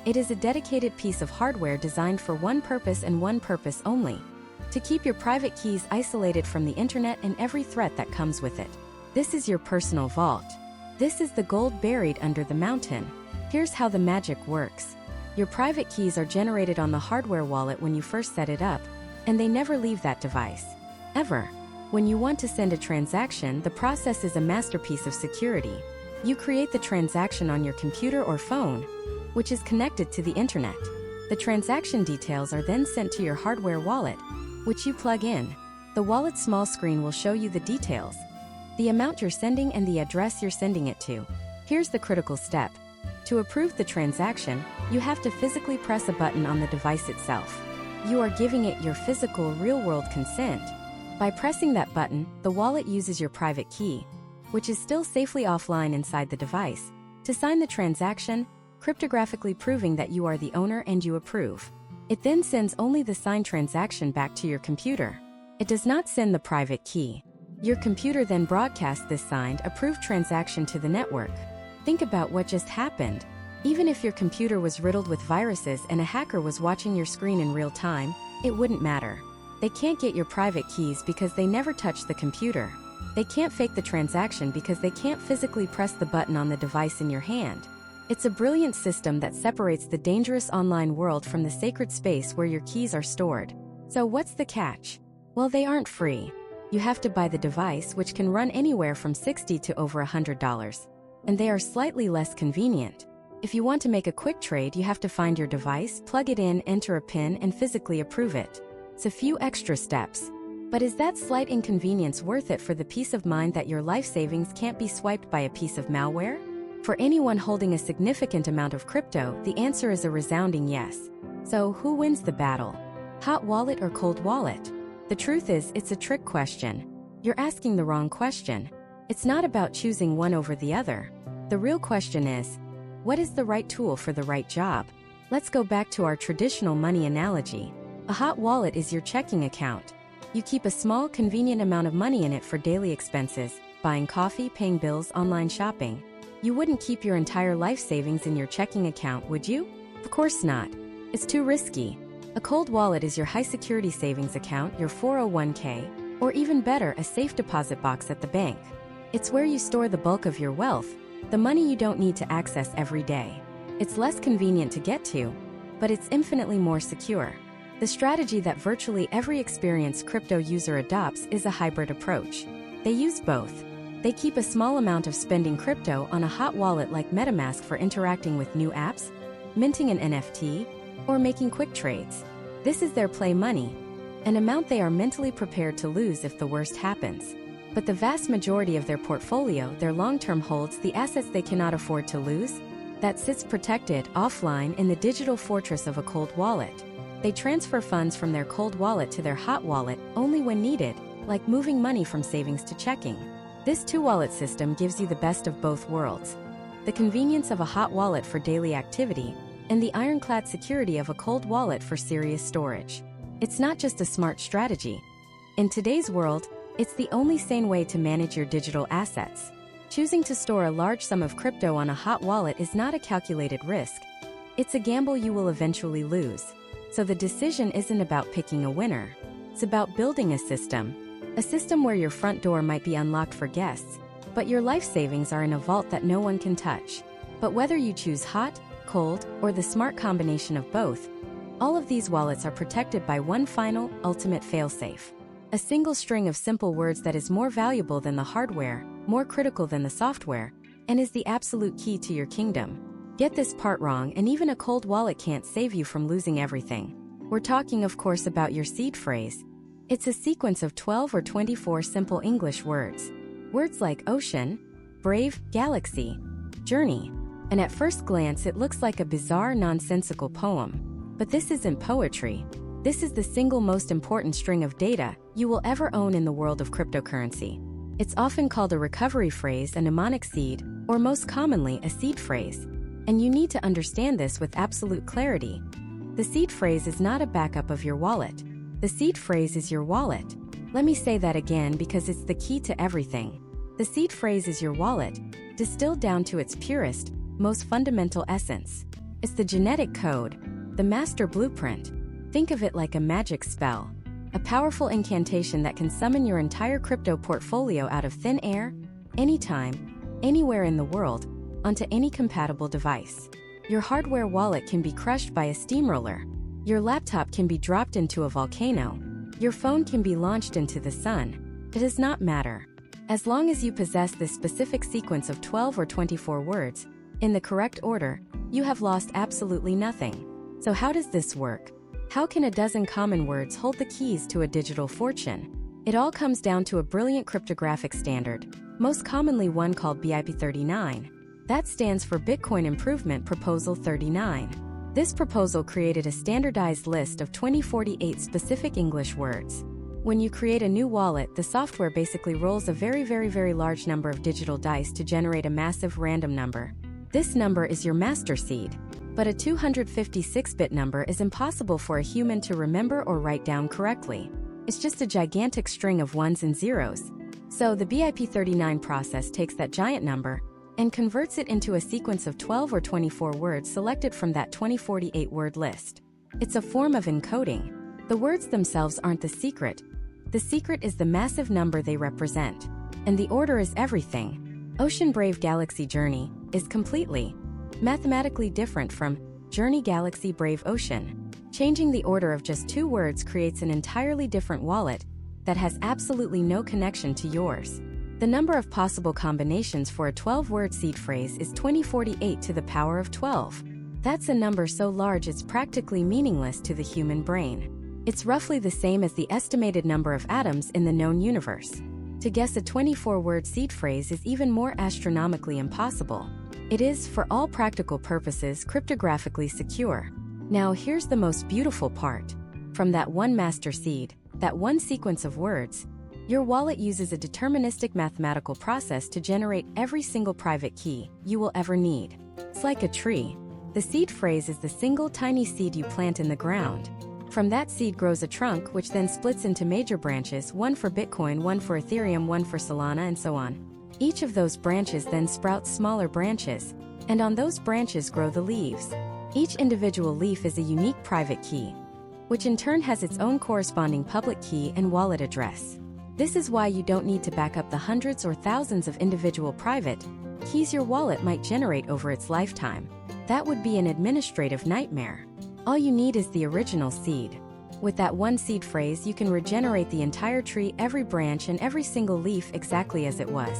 It is a dedicated piece of hardware designed for one purpose and one purpose only: to keep your private keys isolated from the internet and every threat that comes with it. This is your personal vault. This is the gold buried under the mountain. Here's how the magic works. Your private keys are generated on the hardware wallet when you first set it up, and they never leave that device. Ever. When you want to send a transaction, the process is a masterpiece of security. You create the transaction on your computer or phone, which is connected to the internet. The transaction details are then sent to your hardware wallet, which you plug in. The wallet's small screen will show you the details, the amount you're sending and the address you're sending it to. Here's the critical step. To approve the transaction, you have to physically press a button on the device itself. You are giving it your physical, real-world consent. By pressing that button, the wallet uses your private key, which is still safely offline inside the device, to sign the transaction, cryptographically proving that you are the owner and you approve. It then sends only the signed transaction back to your computer. It does not send the private key. Your computer then broadcasts this signed, approved transaction to the network. Think about what just happened. Even if your computer was riddled with viruses and a hacker was watching your screen in real time, it wouldn't matter. They can't get your private keys because they never touched the computer. They can't fake the transaction because they can't physically press the button on the device in your hand. It's a brilliant system that separates the dangerous online world from the sacred space where your keys are stored. So what's the catch? Well, they aren't free. You have to buy the device, which can run anywhere from $60 to over $100. And they are slightly less convenient. If you want to make a quick trade, you have to find your device, plug it in, enter a PIN, and physically approve it. It's a few extra steps. But is that slight inconvenience worth it for the peace of mind that your life savings can't be swiped by a piece of malware? For anyone holding a significant amount of crypto, the answer is a resounding yes. So, who wins the battle? Hot wallet or cold wallet? The truth is, it's a trick question. You're asking the wrong question. It's not about choosing one over the other. The real question is, what is the right tool for the right job? Let's go back to our traditional money analogy. A hot wallet is your checking account. You keep a small, convenient amount of money in it for daily expenses, buying coffee, paying bills, online shopping. You wouldn't keep your entire life savings in your checking account, would you? Of course not. It's too risky. A cold wallet is your high-security savings account, your 401k, or even better, a safe deposit box at the bank. It's where you store the bulk of your wealth, the money you don't need to access every day. It's less convenient to get to, but it's infinitely more secure. The strategy that virtually every experienced crypto user adopts is a hybrid approach. They use both. They keep a small amount of spending crypto on a hot wallet like MetaMask for interacting with new apps, minting an NFT, or making quick trades. This is their play money, an amount they are mentally prepared to lose if the worst happens. But the vast majority of their portfolio, their long-term holds, the assets they cannot afford to lose, that sits protected offline in the digital fortress of a cold wallet. They transfer funds from their cold wallet to their hot wallet only when needed, like moving money from savings to checking. This two-wallet system gives you the best of both worlds: the convenience of a hot wallet for daily activity, and the ironclad security of a cold wallet for serious storage. It's not just a smart strategy. In today's world, it's the only sane way to manage your digital assets. Choosing to store a large sum of crypto on a hot wallet is not a calculated risk. It's a gamble you will eventually lose. So the decision isn't about picking a winner. It's about building a system where your front door might be unlocked for guests, but your life savings are in a vault that no one can touch. But whether you choose hot, cold, or the smart combination of both, all of these wallets are protected by one final, ultimate failsafe. A single string of simple words that is more valuable than the hardware, more critical than the software, and is the absolute key to your kingdom. Get this part wrong and even a cold wallet can't save you from losing everything. We're talking, of course, about your seed phrase. It's a sequence of 12 or 24 simple English words. Words like ocean, brave, galaxy, journey. And at first glance it looks like a bizarre, nonsensical poem. But this isn't poetry. This is the single most important string of data you will ever own in the world of cryptocurrency. It's often called a recovery phrase, a mnemonic seed, or most commonly a seed phrase. And you need to understand this with absolute clarity. The seed phrase is not a backup of your wallet. The seed phrase is your wallet. Let me say that again because it's the key to everything. The seed phrase is your wallet, distilled down to its purest, most fundamental essence. It's the genetic code, the master blueprint. Think of it like a magic spell, a powerful incantation that can summon your entire crypto portfolio out of thin air, anytime, anywhere in the world, onto any compatible device. Your hardware wallet can be crushed by a steamroller. Your laptop can be dropped into a volcano. Your phone can be launched into the sun. It does not matter. As long as you possess this specific sequence of 12 or 24 words, in the correct order, you have lost absolutely nothing. So how does this work? How can a dozen common words hold the keys to a digital fortune? It all comes down to a brilliant cryptographic standard, most commonly one called BIP39. That stands for Bitcoin Improvement Proposal 39. This proposal created a standardized list of 2048 specific English words. When you create a new wallet, the software basically rolls a very large number of digital dice to generate a massive random number. This number is your master seed. But a 256-bit number is impossible for a human to remember or write down correctly. It's just a gigantic string of ones and zeros. So the BIP39 process takes that giant number and converts it into a sequence of 12 or 24 words selected from that 2048-word list. It's a form of encoding. The words themselves aren't the secret. The secret is the massive number they represent. And the order is everything. Ocean Brave Galaxy Journey is completely mathematically different from Journey Galaxy Brave Ocean. Changing the order of just two words creates an entirely different wallet that has absolutely no connection to yours. The number of possible combinations for a 12-word seed phrase is 2048 to the power of 12. That's a number so large it's practically meaningless to the human brain. It's roughly the same as the estimated number of atoms in the known universe. To guess a 24-word seed phrase is even more astronomically impossible. It is, for all practical purposes, cryptographically secure. Now here's the most beautiful part. From that one master seed, that one sequence of words, your wallet uses a deterministic mathematical process to generate every single private key you will ever need. It's like a tree. The seed phrase is the single tiny seed you plant in the ground. From that seed grows a trunk which then splits into major branches, one for Bitcoin, one for Ethereum, one for Solana, and so on. Each of those branches then sprouts smaller branches, and on those branches grow the leaves. Each individual leaf is a unique private key, which in turn has its own corresponding public key and wallet address. This is why you don't need to back up the hundreds or thousands of individual private keys your wallet might generate over its lifetime. That would be an administrative nightmare. All you need is the original seed. With that one seed phrase, you can regenerate the entire tree, every branch and every single leaf exactly as it was.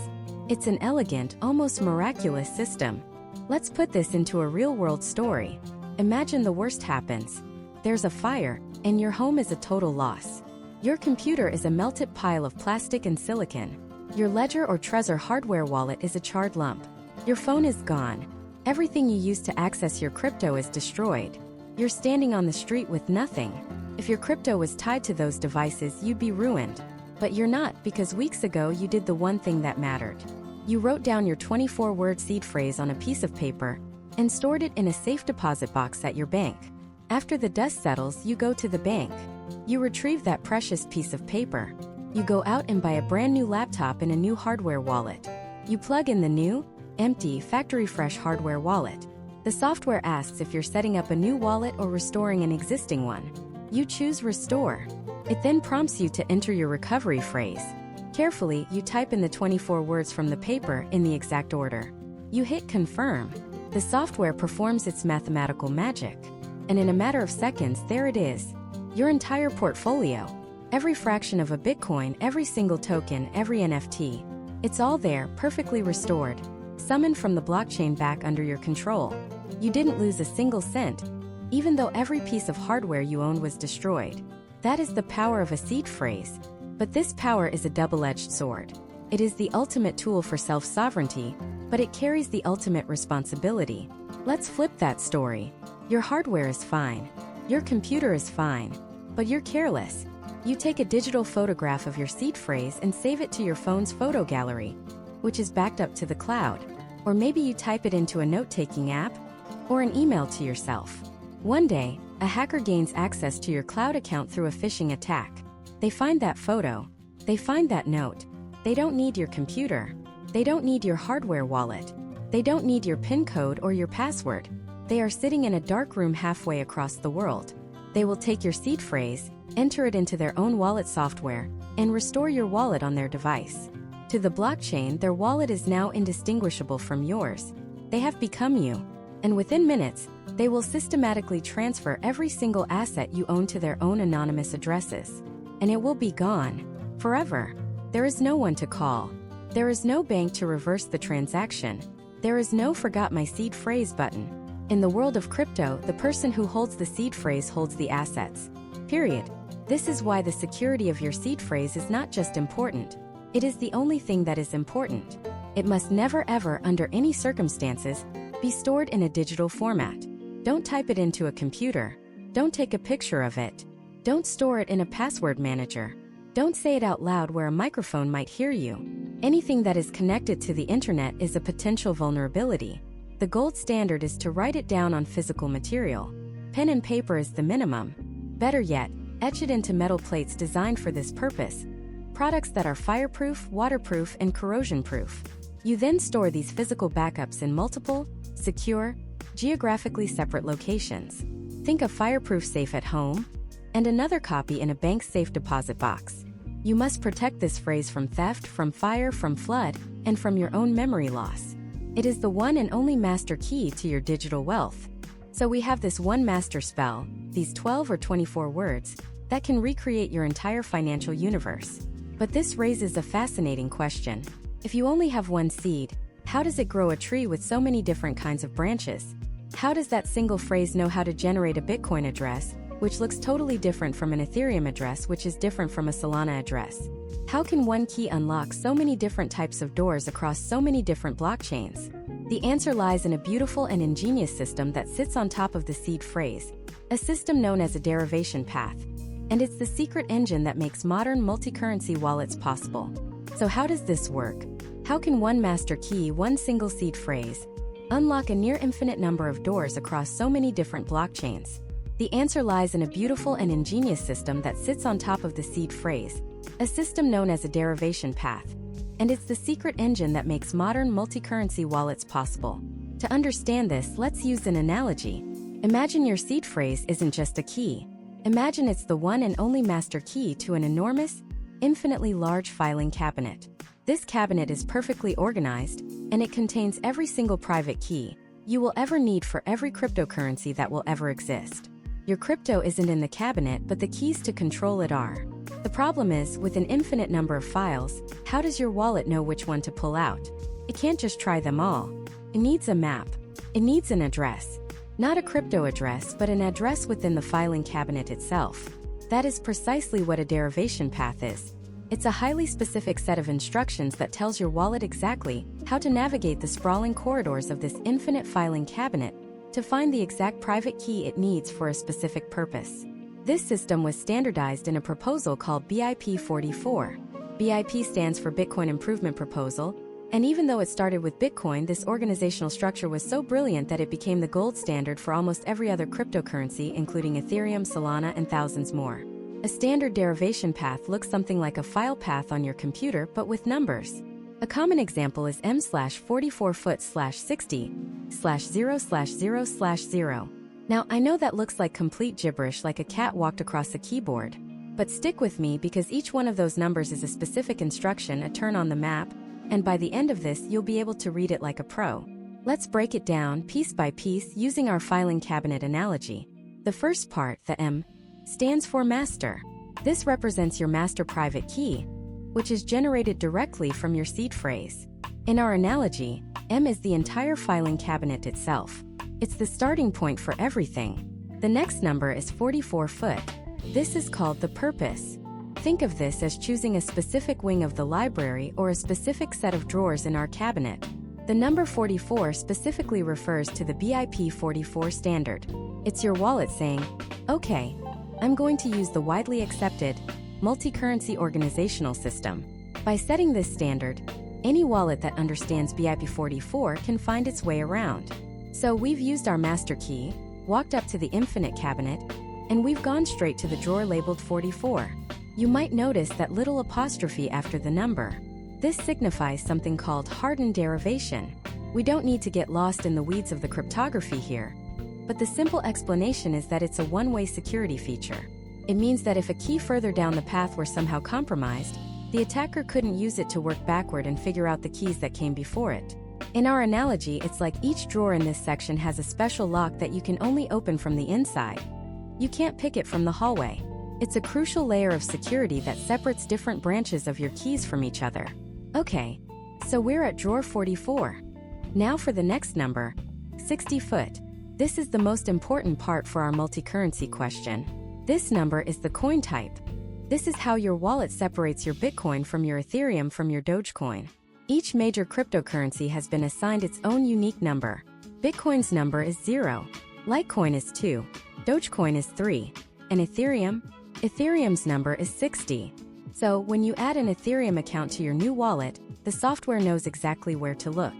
It's an elegant, almost miraculous system. Let's put this into a real-world story. Imagine the worst happens. There's a fire, and your home is a total loss. Your computer is a melted pile of plastic and silicon. Your ledger or Trezor hardware wallet is a charred lump. Your phone is gone. Everything you used to access your crypto is destroyed. You're standing on the street with nothing. If your crypto was tied to those devices, you'd be ruined. But you're not, because weeks ago you did the one thing that mattered. You wrote down your 24-word seed phrase on a piece of paper and stored it in a safe deposit box at your bank. After the dust settles, you go to the bank. You retrieve that precious piece of paper. You go out and buy a brand new laptop and a new hardware wallet. You plug in the new, empty, factory-fresh hardware wallet. The software asks if you're setting up a new wallet or restoring an existing one. You choose Restore. It then prompts you to enter your recovery phrase. Carefully, you type in the 24 words from the paper in the exact order. You hit Confirm. The software performs its mathematical magic. And in a matter of seconds, there it is. Your entire portfolio. Every fraction of a Bitcoin, every single token, every NFT. It's all there, perfectly restored. Summoned from the blockchain back under your control. You didn't lose a single cent, even though every piece of hardware you owned was destroyed. That is the power of a seed phrase. But this power is a double-edged sword. It is the ultimate tool for self-sovereignty, but it carries the ultimate responsibility. Let's flip that story. Your hardware is fine. Your computer is fine. But you're careless. You take a digital photograph of your seed phrase and save it to your phone's photo gallery, which is backed up to the cloud. Or maybe you type it into a note-taking app or an email to yourself. One day, a hacker gains access to your cloud account through a phishing attack. They find that photo. They find that note. They don't need your computer. They don't need your hardware wallet. They don't need your PIN code or your password. They are sitting in a dark room halfway across the world. They will take your seed phrase, enter it into their own wallet software, and restore your wallet on their device. To the blockchain, their wallet is now indistinguishable from yours. They have become you. And within minutes, they will systematically transfer every single asset you own to their own anonymous addresses. And it will be gone. Forever. There is no one to call. There is no bank to reverse the transaction. There is no forgot my seed phrase button. In the world of crypto, the person who holds the seed phrase holds the assets. Period. This is why the security of your seed phrase is not just important. It is the only thing that is important. It must never ever, under any circumstances, be stored in a digital format. Don't type it into a computer. Don't take a picture of it. Don't store it in a password manager. Don't say it out loud where a microphone might hear you. Anything that is connected to the internet is a potential vulnerability. The gold standard is to write it down on physical material. Pen and paper is the minimum. Better yet, etch it into metal plates designed for this purpose. Products that are fireproof, waterproof, and corrosion-proof. You then store these physical backups in multiple, secure, geographically separate locations. Think a fireproof safe at home, and another copy in a bank's safe deposit box. You must protect this phrase from theft, from fire, from flood, and from your own memory loss. It is the one and only master key to your digital wealth. So we have this one master spell, these 12 or 24 words, that can recreate your entire financial universe. But this raises a fascinating question. If you only have one seed, how does it grow a tree with so many different kinds of branches? How does that single phrase know how to generate a Bitcoin address, which looks totally different from an Ethereum address, which is different from a Solana address? How can one key unlock so many different types of doors across so many different blockchains? The answer lies in a beautiful and ingenious system that sits on top of the seed phrase, a system known as a derivation path. And it's the secret engine that makes modern multi-currency wallets possible. So how does this work? How can one master key, one single seed phrase, unlock a near infinite number of doors across so many different blockchains? The answer lies in a beautiful and ingenious system that sits on top of the seed phrase, a system known as a derivation path. And it's the secret engine that makes modern multi-currency wallets possible. To understand this, let's use an analogy. Imagine your seed phrase isn't just a key. Imagine it's the one and only master key to an enormous, infinitely large filing cabinet. This cabinet is perfectly organized, and it contains every single private key you will ever need for every cryptocurrency that will ever exist. Your crypto isn't in the cabinet, but the keys to control it are. The problem is, with an infinite number of files, how does your wallet know which one to pull out? It can't just try them all. It needs a map. It needs an address. Not a crypto address, but an address within the filing cabinet itself. That is precisely what a derivation path is. It's a highly specific set of instructions that tells your wallet exactly how to navigate the sprawling corridors of this infinite filing cabinet to find the exact private key it needs for a specific purpose. This system was standardized in a proposal called BIP44. BIP stands for Bitcoin Improvement Proposal, and even though it started with Bitcoin, this organizational structure was so brilliant that it became the gold standard for almost every other cryptocurrency, including Ethereum, Solana, and thousands more. A standard derivation path looks something like a file path on your computer, but with numbers. A common example is m/44foot/60/0/0/0. Now, I know that looks like complete gibberish, like a cat walked across a keyboard. But stick with me, because each one of those numbers is a specific instruction, a turn on the map, and by the end of this, you'll be able to read it like a pro. Let's break it down piece by piece using our filing cabinet analogy. The first part, the M, stands for master. This represents your master private key, which is generated directly from your seed phrase. In our analogy, M is the entire filing cabinet itself. It's the starting point for everything. The next number is 44 foot. This is called the purpose. Think of this as choosing a specific wing of the library or a specific set of drawers in our cabinet. The number 44 specifically refers to the BIP44 standard. It's your wallet saying, okay, I'm going to use the widely accepted multi-currency organizational system. By setting this standard, any wallet that understands BIP44 can find its way around. So we've used our master key, walked up to the infinite cabinet, and we've gone straight to the drawer labeled 44. You might notice that little apostrophe after the number. This signifies something called hardened derivation. We don't need to get lost in the weeds of the cryptography here, but the simple explanation is that it's a one-way security feature. It means that if a key further down the path were somehow compromised, the attacker couldn't use it to work backward and figure out the keys that came before it. In our analogy, it's like each drawer in this section has a special lock that you can only open from the inside. You can't pick it from the hallway. It's a crucial layer of security that separates different branches of your keys from each other. Okay, so we're at drawer 44. Now for the next number, 60 foot. This is the most important part for our multi-currency question. This number is the coin type. This is how your wallet separates your Bitcoin from your Ethereum from your Dogecoin. Each major cryptocurrency has been assigned its own unique number. Bitcoin's number is 0. Litecoin is 2. Dogecoin is 3. And Ethereum's number is 60. So, when you add an Ethereum account to your new wallet, the software knows exactly where to look.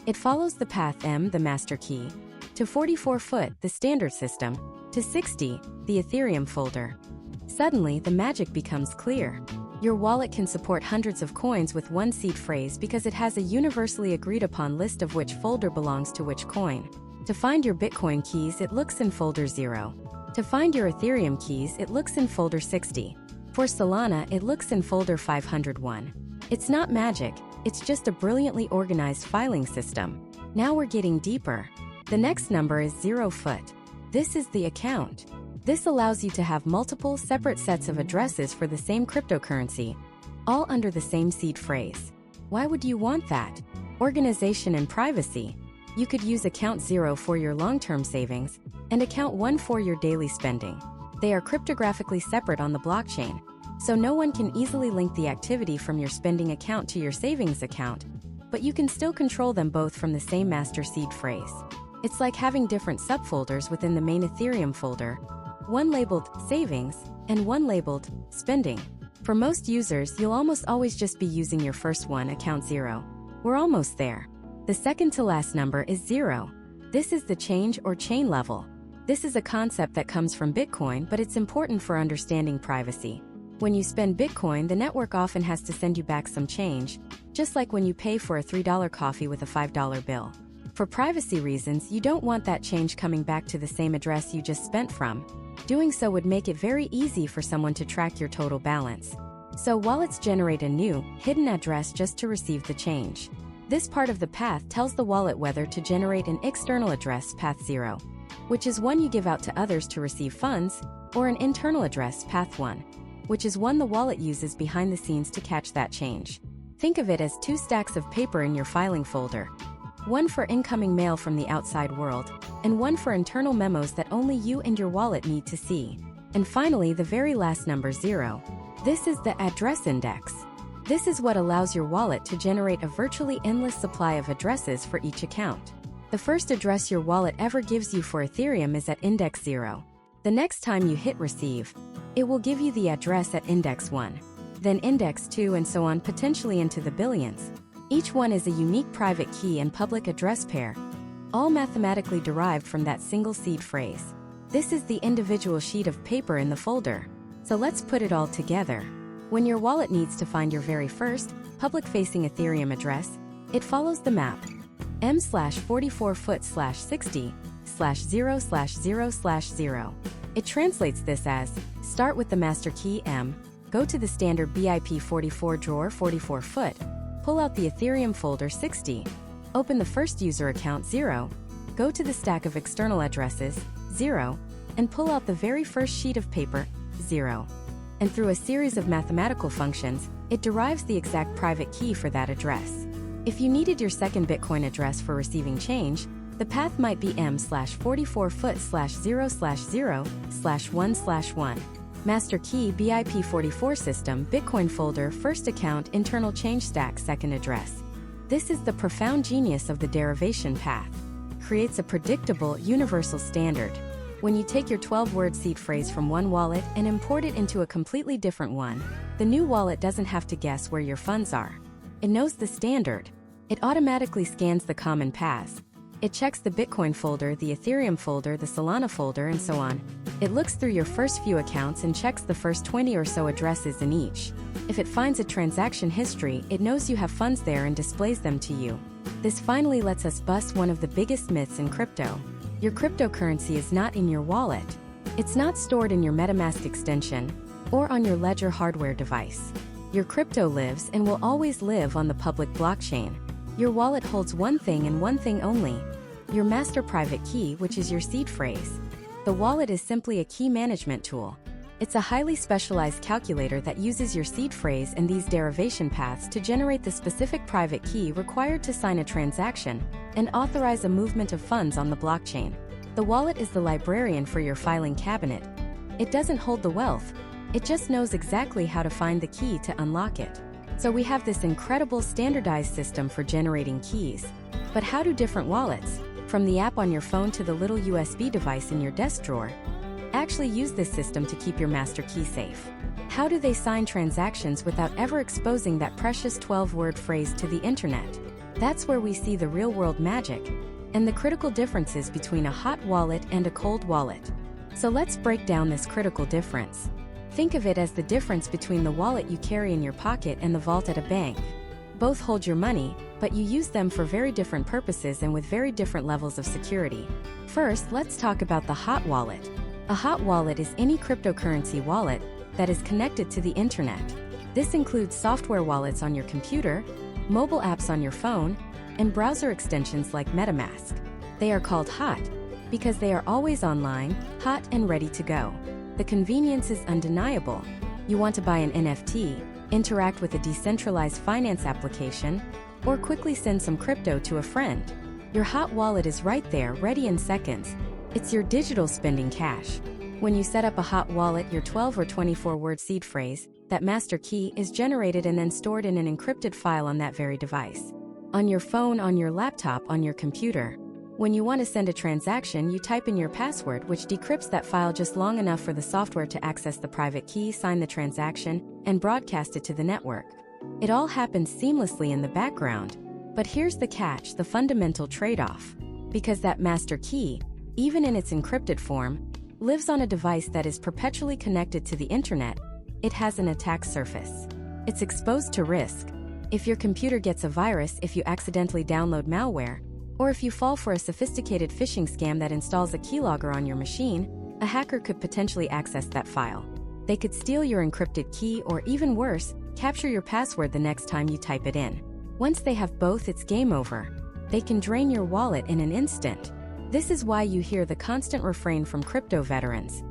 It follows the path M, the master key, to 44 foot, the standard system, to 60, the Ethereum folder. Suddenly, the magic becomes clear. Your wallet can support hundreds of coins with one seed phrase because it has a universally agreed upon list of which folder belongs to which coin. To find your Bitcoin keys, it looks in folder 0. To find your Ethereum keys, it looks in folder 60. For Solana, it looks in folder 501. It's not magic, it's just a brilliantly organized filing system. Now we're getting deeper. The next number is 0 foot. This is the account. This allows you to have multiple separate sets of addresses for the same cryptocurrency, all under the same seed phrase. Why would you want that? Organization and privacy. You could use account 0 for your long-term savings and account 1 for your daily spending. They are cryptographically separate on the blockchain, so no one can easily link the activity from your spending account to your savings account, but you can still control them both from the same master seed phrase. It's like having different subfolders within the main Ethereum folder, one labeled Savings and one labeled Spending. For most users, you'll almost always just be using your first one, account 0. We're almost there. The second to last number is 0. This is the change or chain level. This is a concept that comes from Bitcoin, but it's important for understanding privacy. When you spend Bitcoin, the network often has to send you back some change, just like when you pay for a $3 coffee with a $5 bill. For privacy reasons, you don't want that change coming back to the same address you just spent from. Doing so would make it very easy for someone to track your total balance. So wallets generate a new, hidden address just to receive the change. This part of the path tells the wallet whether to generate an external address, path 0, which is one you give out to others to receive funds, or an internal address, path 1, which is one the wallet uses behind the scenes to catch that change. Think of it as 2 stacks of paper in your filing folder. One for incoming mail from the outside world, and one for internal memos that only you and your wallet need to see. And finally, the very last number, 0. This is the address index. This is what allows your wallet to generate a virtually endless supply of addresses for each account. The first address your wallet ever gives you for Ethereum is at index 0. The next time you hit receive, it will give you the address at index 1, then index 2, and so on, potentially into the billions. Each one is a unique private key and public address pair, all mathematically derived from that single seed phrase. This is the individual sheet of paper in the folder. So let's put it all together. When your wallet needs to find your very first, public-facing Ethereum address, it follows the map m/44foot/60/0/0/0. It translates this as, start with the master key M, go to the standard BIP 44 drawer 44 foot, pull out the Ethereum folder 60, open the first user account 0, go to the stack of external addresses 0, and pull out the very first sheet of paper 0. And through a series of mathematical functions, it derives the exact private key for that address. If you needed your second Bitcoin address for receiving change, the path might be m/44foot/0/0/1/1. Master key BIP 44 system, Bitcoin folder, first account, internal change stack, second address. This is the profound genius of the derivation path. Creates a predictable, universal standard. When you take your 12-word seed phrase from one wallet and import it into a completely different one, the new wallet doesn't have to guess where your funds are. It knows the standard. It automatically scans the common paths. It checks the Bitcoin folder, the Ethereum folder, the Solana folder, and so on. It looks through your first few accounts and checks the first 20 or so addresses in each. If it finds a transaction history, it knows you have funds there and displays them to you. This finally lets us bust one of the biggest myths in crypto. Your cryptocurrency is not in your wallet. It's not stored in your MetaMask extension or on your Ledger hardware device. Your crypto lives and will always live on the public blockchain. Your wallet holds one thing and one thing only: your master private key, which is your seed phrase. The wallet is simply a key management tool. It's a highly specialized calculator that uses your seed phrase and these derivation paths to generate the specific private key required to sign a transaction and authorize a movement of funds on the blockchain. The wallet is the librarian for your filing cabinet. It doesn't hold the wealth. It just knows exactly how to find the key to unlock it. So we have this incredible standardized system for generating keys. But how do different wallets, from the app on your phone to the little USB device in your desk drawer, actually use this system to keep your master key safe? How do they sign transactions without ever exposing that precious 12-word phrase to the internet? That's where we see the real-world magic and the critical differences between a hot wallet and a cold wallet. So let's break down this critical difference. Think of it as the difference between the wallet you carry in your pocket and the vault at a bank. Both hold your money, but you use them for very different purposes and with very different levels of security. First, let's talk about the hot wallet. A hot wallet is any cryptocurrency wallet that is connected to the internet. This includes software wallets on your computer, mobile apps on your phone, and browser extensions like MetaMask. They are called hot because they are always online, hot and ready to go. The convenience is undeniable. You want to buy an NFT, interact with a decentralized finance application, or quickly send some crypto to a friend. Your hot wallet is right there, ready in seconds. It's your digital spending cash. When you set up a hot wallet, your 12 or 24-word seed phrase, that master key, is generated and then stored in an encrypted file on that very device. On your phone, on your laptop, on your computer. When you want to send a transaction, you type in your password, which decrypts that file just long enough for the software to access the private key, sign the transaction, and broadcast it to the network. It all happens seamlessly in the background. But here's the catch, the fundamental trade-off. Because that master key, even in its encrypted form, lives on a device that is perpetually connected to the internet, it has an attack surface. It's exposed to risk. If your computer gets a virus, if you accidentally download malware, Or if you fall for a sophisticated phishing scam that installs a keylogger on your machine, a hacker could potentially access that file. They could steal your encrypted key or, even worse, capture your password the next time you type it in. Once they have both, it's game over. They can drain your wallet in an instant. This is why you hear the constant refrain from crypto veterans: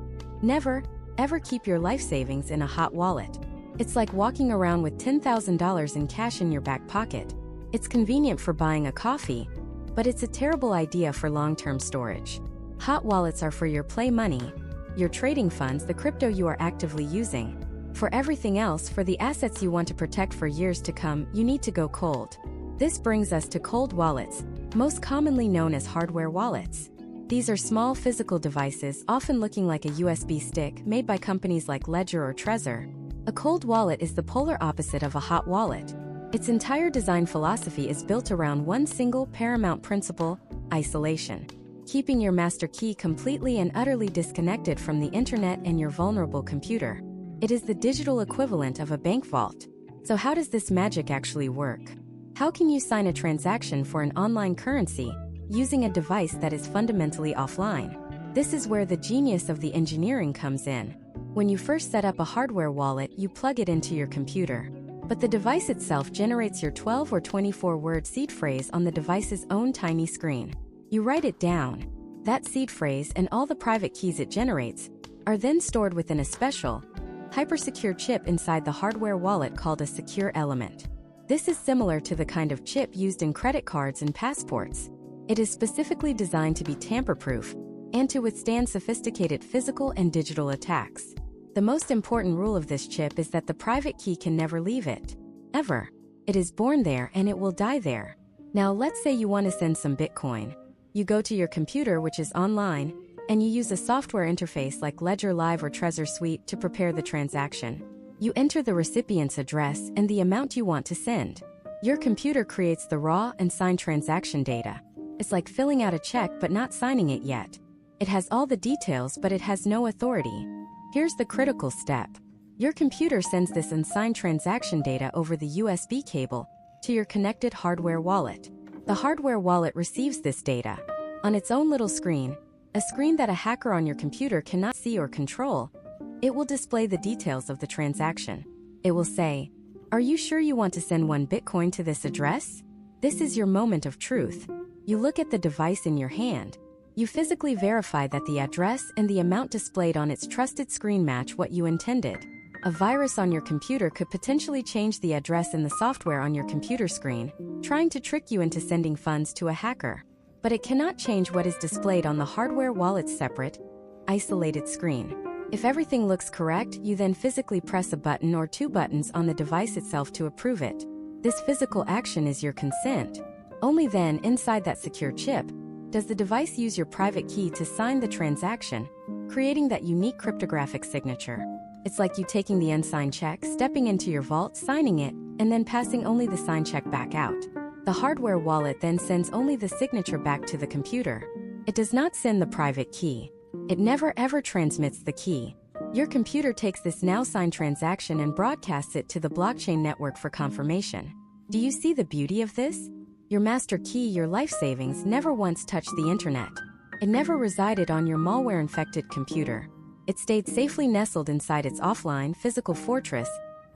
never, ever keep your life savings in a hot wallet. It's like walking around with $10,000 in cash in your back pocket. It's convenient for buying a coffee, but it's a terrible idea for long-term storage. Hot wallets are for your play money, your trading funds, the crypto you are actively using. For everything else, for the assets you want to protect for years to come, you need to go cold. This brings us to cold wallets, most commonly known as hardware wallets. These are small physical devices, often looking like a USB stick, made by companies like Ledger or Trezor. A cold wallet is the polar opposite of a hot wallet. Its entire design philosophy is built around one single paramount principle: isolation. Keeping your master key completely and utterly disconnected from the internet and your vulnerable computer. It is the digital equivalent of a bank vault. So how does this magic actually work? How can you sign a transaction for an online currency using a device that is fundamentally offline? This is where the genius of the engineering comes in. When you first set up a hardware wallet, you plug it into your computer. But the device itself generates your 12 or 24-word seed phrase on the device's own tiny screen. You write it down. That seed phrase and all the private keys it generates are then stored within a special, hyper-secure chip inside the hardware wallet called a secure element. This is similar to the kind of chip used in credit cards and passports. It is specifically designed to be tamper-proof and to withstand sophisticated physical and digital attacks. The most important rule of this chip is that the private key can never leave it. Ever. It is born there and it will die there. Now let's say you want to send some Bitcoin. You go to your computer, which is online, and you use a software interface like Ledger Live or Trezor Suite to prepare the transaction. You enter the recipient's address and the amount you want to send. Your computer creates the raw and signed transaction data. It's like filling out a check but not signing it yet. It has all the details, but it has no authority. Here's the critical step. Your computer sends this unsigned transaction data over the USB cable to your connected hardware wallet. The hardware wallet receives this data on its own little screen, a screen that a hacker on your computer cannot see or control. It will display the details of the transaction. It will say, "Are you sure you want to send 1 Bitcoin to this address?" This is your moment of truth. You look at the device in your hand. You physically verify that the address and the amount displayed on its trusted screen match what you intended. A virus on your computer could potentially change the address in the software on your computer screen, trying to trick you into sending funds to a hacker. But it cannot change what is displayed on the hardware wallet's separate, isolated screen. If everything looks correct, you then physically press a button or 2 buttons on the device itself to approve it. This physical action is your consent. Only then, inside that secure chip, does the device use your private key to sign the transaction, creating that unique cryptographic signature. It's like you taking the unsigned check, stepping into your vault, signing it, and then passing only the signed check back out. The hardware wallet then sends only the signature back to the computer. It does not send the private key. It never ever transmits the key. Your computer takes this now signed transaction and broadcasts it to the blockchain network for confirmation. Do you see the beauty of this? Your master key, your life savings, never once touched the internet. It never resided on your malware-infected computer. It stayed safely nestled inside its offline, physical fortress,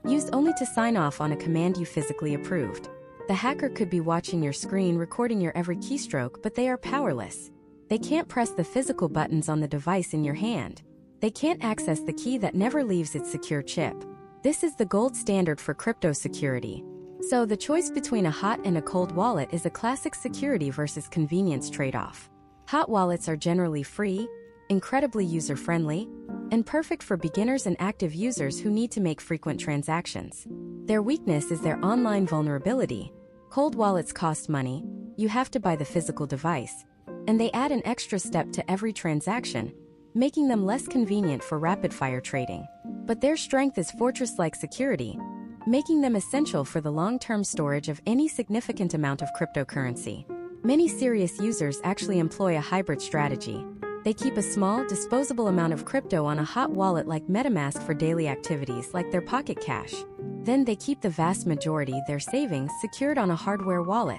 used only to sign off on a command you physically approved. The hacker could be watching your screen, recording your every keystroke, but they are powerless. They can't press the physical buttons on the device in your hand. They can't access the key that never leaves its secure chip. This is the gold standard for crypto security. So the choice between a hot and a cold wallet is a classic security versus convenience trade-off. Hot wallets are generally free, incredibly user-friendly, and perfect for beginners and active users who need to make frequent transactions. Their weakness is their online vulnerability. Cold wallets cost money, you have to buy the physical device, and they add an extra step to every transaction, making them less convenient for rapid-fire trading. But their strength is fortress-like security, making them essential for the long-term storage of any significant amount of cryptocurrency. Many serious users actually employ a hybrid strategy. They keep a small, disposable amount of crypto on a hot wallet like MetaMask for daily activities like their pocket cash. Then they keep the vast majority, their savings, secured on a hardware wallet.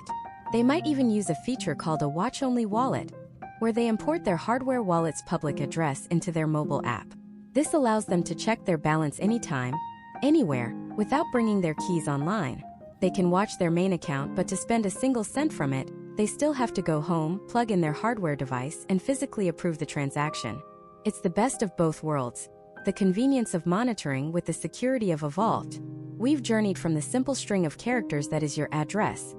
They might even use a feature called a watch-only wallet, where they import their hardware wallet's public address into their mobile app. This allows them to check their balance anytime, anywhere, without bringing their keys online. They can watch their main account, but to spend a single cent from it, they still have to go home, plug in their hardware device, and physically approve the transaction. It's the best of both worlds. The convenience of monitoring with the security of a vault. We've journeyed from the simple string of characters that is your address,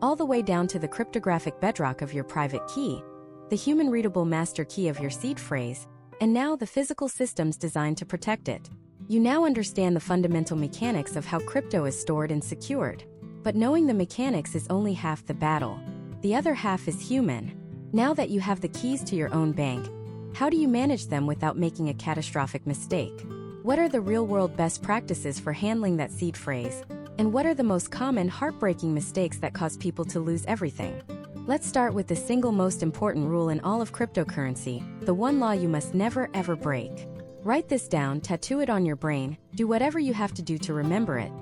all the way down to the cryptographic bedrock of your private key, the human-readable master key of your seed phrase, and now the physical systems designed to protect it. You now understand the fundamental mechanics of how crypto is stored and secured. But knowing the mechanics is only half the battle. The other half is human. Now that you have the keys to your own bank, how do you manage them without making a catastrophic mistake? What are the real-world best practices for handling that seed phrase? And what are the most common heartbreaking mistakes that cause people to lose everything? Let's start with the single most important rule in all of cryptocurrency, the one law you must never ever break. Write this down, tattoo it on your brain, do whatever you have to do to remember it.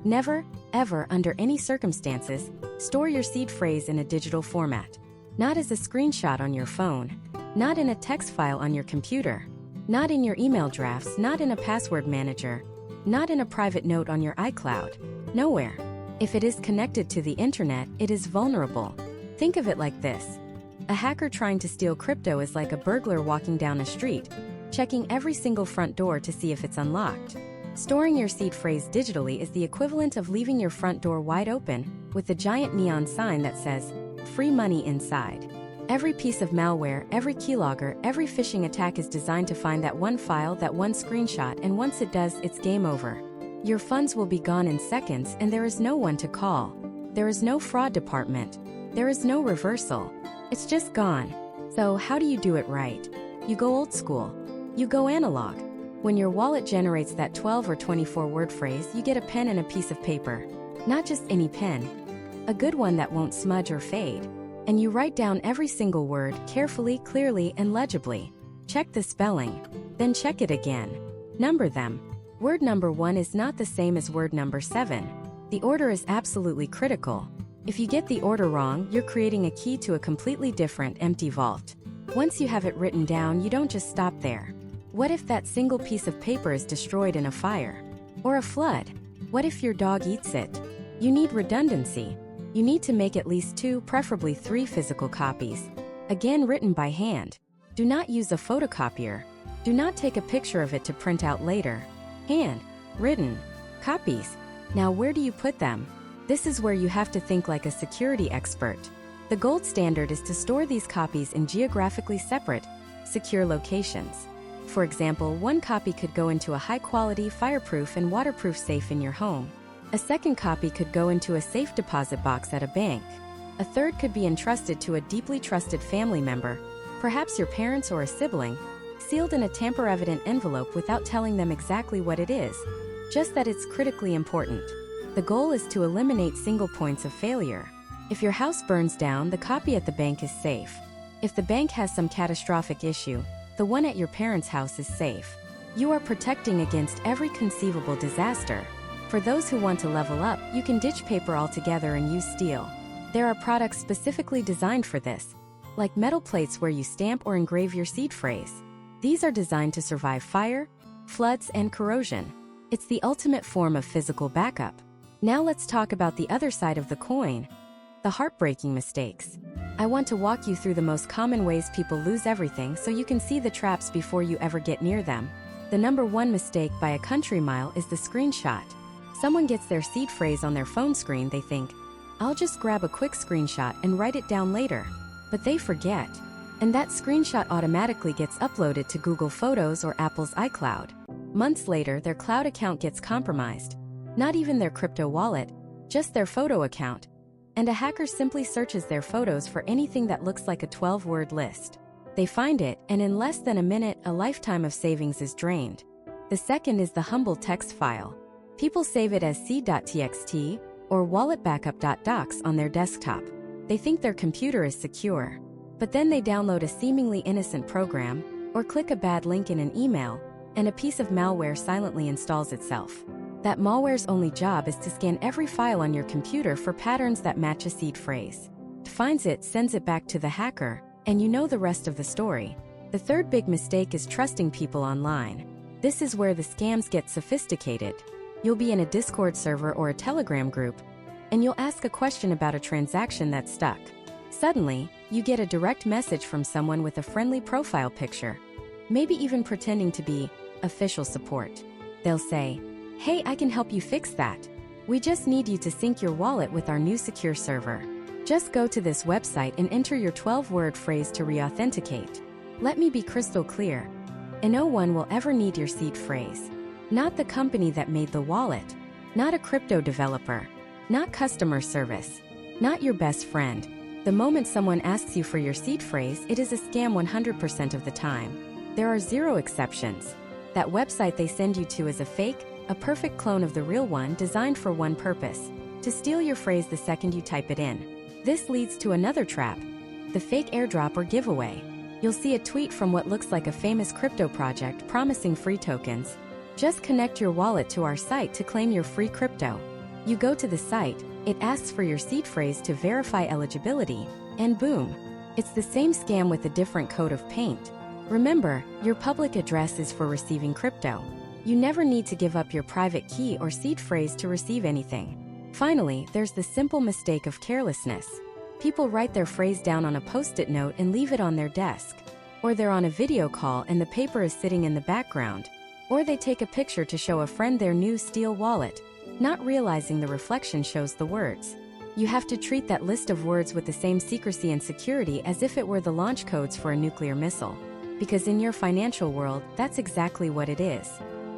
Never, ever, under any circumstances, store your seed phrase in a digital format. Not as a screenshot on your phone. Not in a text file on your computer. Not in your email drafts, not in a password manager. Not in a private note on your iCloud. Nowhere. If it is connected to the internet, it is vulnerable. Think of it like this. A hacker trying to steal crypto is like a burglar walking down a street, checking every single front door to see if it's unlocked. Storing your seed phrase digitally is the equivalent of leaving your front door wide open, with a giant neon sign that says, "Free money inside." Every piece of malware, every keylogger, every phishing attack is designed to find that one file, that one screenshot, and once it does, it's game over. Your funds will be gone in seconds, and there is no one to call. There is no fraud department. There is no reversal. It's just gone. So how do you do it right? You go old school. You go analog. When your wallet generates that 12 or 24 word phrase, you get a pen and a piece of paper. Not just any pen. A good one that won't smudge or fade. And you write down every single word carefully, clearly, and legibly. Check the spelling. Then check it again. Number them. Word number 1 is not the same as word number 7. The order is absolutely critical. If you get the order wrong, you're creating a key to a completely different, empty vault. Once you have it written down, you don't just stop there. What if that single piece of paper is destroyed in a fire? Or a flood? What if your dog eats it? You need redundancy. You need to make at least 2, preferably 3 physical copies. Again, written by hand. Do not use a photocopier. Do not take a picture of it to print out later. Hand, written, copies. Now where do you put them? This is where you have to think like a security expert. The gold standard is to store these copies in geographically separate, secure locations. For example, one copy could go into a high-quality, fireproof, and waterproof safe in your home. A second copy could go into a safe deposit box at a bank. A third could be entrusted to a deeply trusted family member, perhaps your parents or a sibling, sealed in a tamper-evident envelope without telling them exactly what it is, just that it's critically important. The goal is to eliminate single points of failure. If your house burns down, the copy at the bank is safe. If the bank has some catastrophic issue, the one at your parents' house is safe. You are protecting against every conceivable disaster. For those who want to level up, you can ditch paper altogether and use steel. There are products specifically designed for this, like metal plates where you stamp or engrave your seed phrase. These are designed to survive fire, floods, and corrosion. It's the ultimate form of physical backup. Now let's talk about the other side of the coin, the heartbreaking mistakes. I want to walk you through the most common ways people lose everything so you can see the traps before you ever get near them. The number 1 mistake by a country mile is the screenshot. Someone gets their seed phrase on their phone screen, they think, I'll just grab a quick screenshot and write it down later. But they forget. And that screenshot automatically gets uploaded to Google Photos or Apple's iCloud. Months later, their cloud account gets compromised. Not even their crypto wallet, just their photo account. And a hacker simply searches their photos for anything that looks like a 12-word list. They find it, and in less than a minute, a lifetime of savings is drained. The second is the humble text file. People save it as seed.txt or walletbackup.docs on their desktop. They think their computer is secure. But then they download a seemingly innocent program, or click a bad link in an email, and a piece of malware silently installs itself. That malware's only job is to scan every file on your computer for patterns that match a seed phrase. finds it, sends it back to the hacker, and you know the rest of the story. The third big mistake is trusting people online. This is where the scams get sophisticated. You'll be in a Discord server or a Telegram group, and you'll ask a question about a transaction that's stuck. Suddenly, you get a direct message from someone with a friendly profile picture, maybe even pretending to be official support. They'll say, "Hey, I can help you fix that. We just need you to sync your wallet with our new secure server. Just go to this website and enter your 12-word phrase to re-authenticate." Let me be crystal clear. No one will ever need your seed phrase. Not the company that made the wallet. Not a crypto developer. Not customer service. Not your best friend. The moment someone asks you for your seed phrase, it is a scam 100% of the time. There are zero exceptions. That website they send you to is a fake, a perfect clone of the real one designed for one purpose: to steal your phrase the second you type it in. This leads to another trap: the fake airdrop or giveaway. You'll see a tweet from what looks like a famous crypto project promising free tokens. Just connect your wallet to our site to claim your free crypto. You go to the site, it asks for your seed phrase to verify eligibility, and boom! It's the same scam with a different coat of paint. Remember, your public address is for receiving crypto. You never need to give up your private key or seed phrase to receive anything. Finally, there's the simple mistake of carelessness. People write their phrase down on a post-it note and leave it on their desk. Or they're on a video call and the paper is sitting in the background. Or they take a picture to show a friend their new steel wallet, not realizing the reflection shows the words. You have to treat that list of words with the same secrecy and security as if it were the launch codes for a nuclear missile. Because in your financial world, that's exactly what it is.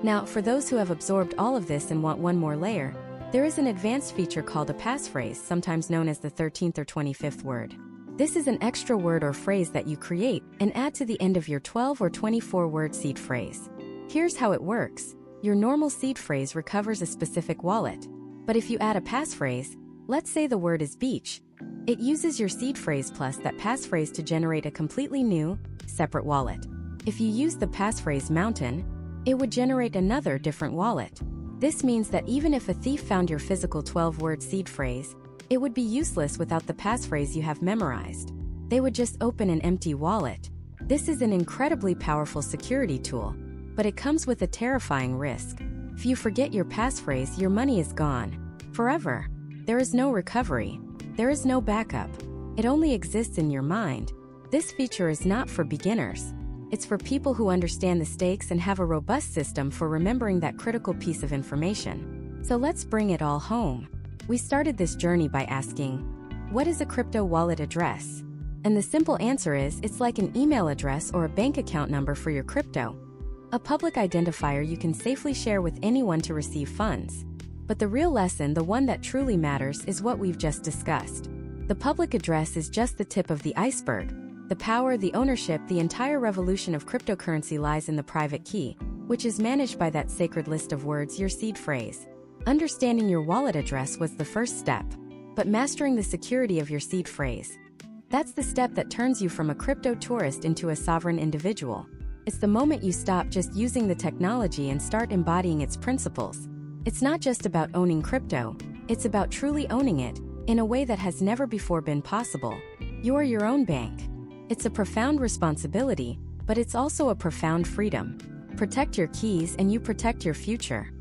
Now, for those who have absorbed all of this and want one more layer, there is an advanced feature called a passphrase, sometimes known as the 13th or 25th word. This is an extra word or phrase that you create and add to the end of your 12 or 24-word seed phrase. Here's how it works. Your normal seed phrase recovers a specific wallet. But if you add a passphrase, let's say the word is beach, it uses your seed phrase plus that passphrase to generate a completely new, separate wallet. If you use the passphrase mountain, it would generate another different wallet. This means that even if a thief found your physical 12-word seed phrase, it would be useless without the passphrase you have memorized. They would just open an empty wallet. This is an incredibly powerful security tool, but it comes with a terrifying risk. If you forget your passphrase, your money is gone. Forever. There is no recovery. There is no backup. It only exists in your mind. This feature is not for beginners. It's for people who understand the stakes and have a robust system for remembering that critical piece of information. So let's bring it all home. We started this journey by asking, what is a crypto wallet address? And the simple answer is, it's like an email address or a bank account number for your crypto. A public identifier you can safely share with anyone to receive funds. But the real lesson, the one that truly matters, is what we've just discussed. The public address is just the tip of the iceberg. The power, the ownership, the entire revolution of cryptocurrency lies in the private key, which is managed by that sacred list of words, your seed phrase. Understanding your wallet address was the first step, but mastering the security of your seed phrase, that's the step that turns you from a crypto tourist into a sovereign individual. It's the moment you stop just using the technology and start embodying its principles. It's not just about owning crypto, it's about truly owning it, in a way that has never before been possible. You're your own bank. It's a profound responsibility, but it's also a profound freedom. Protect your keys and you protect your future.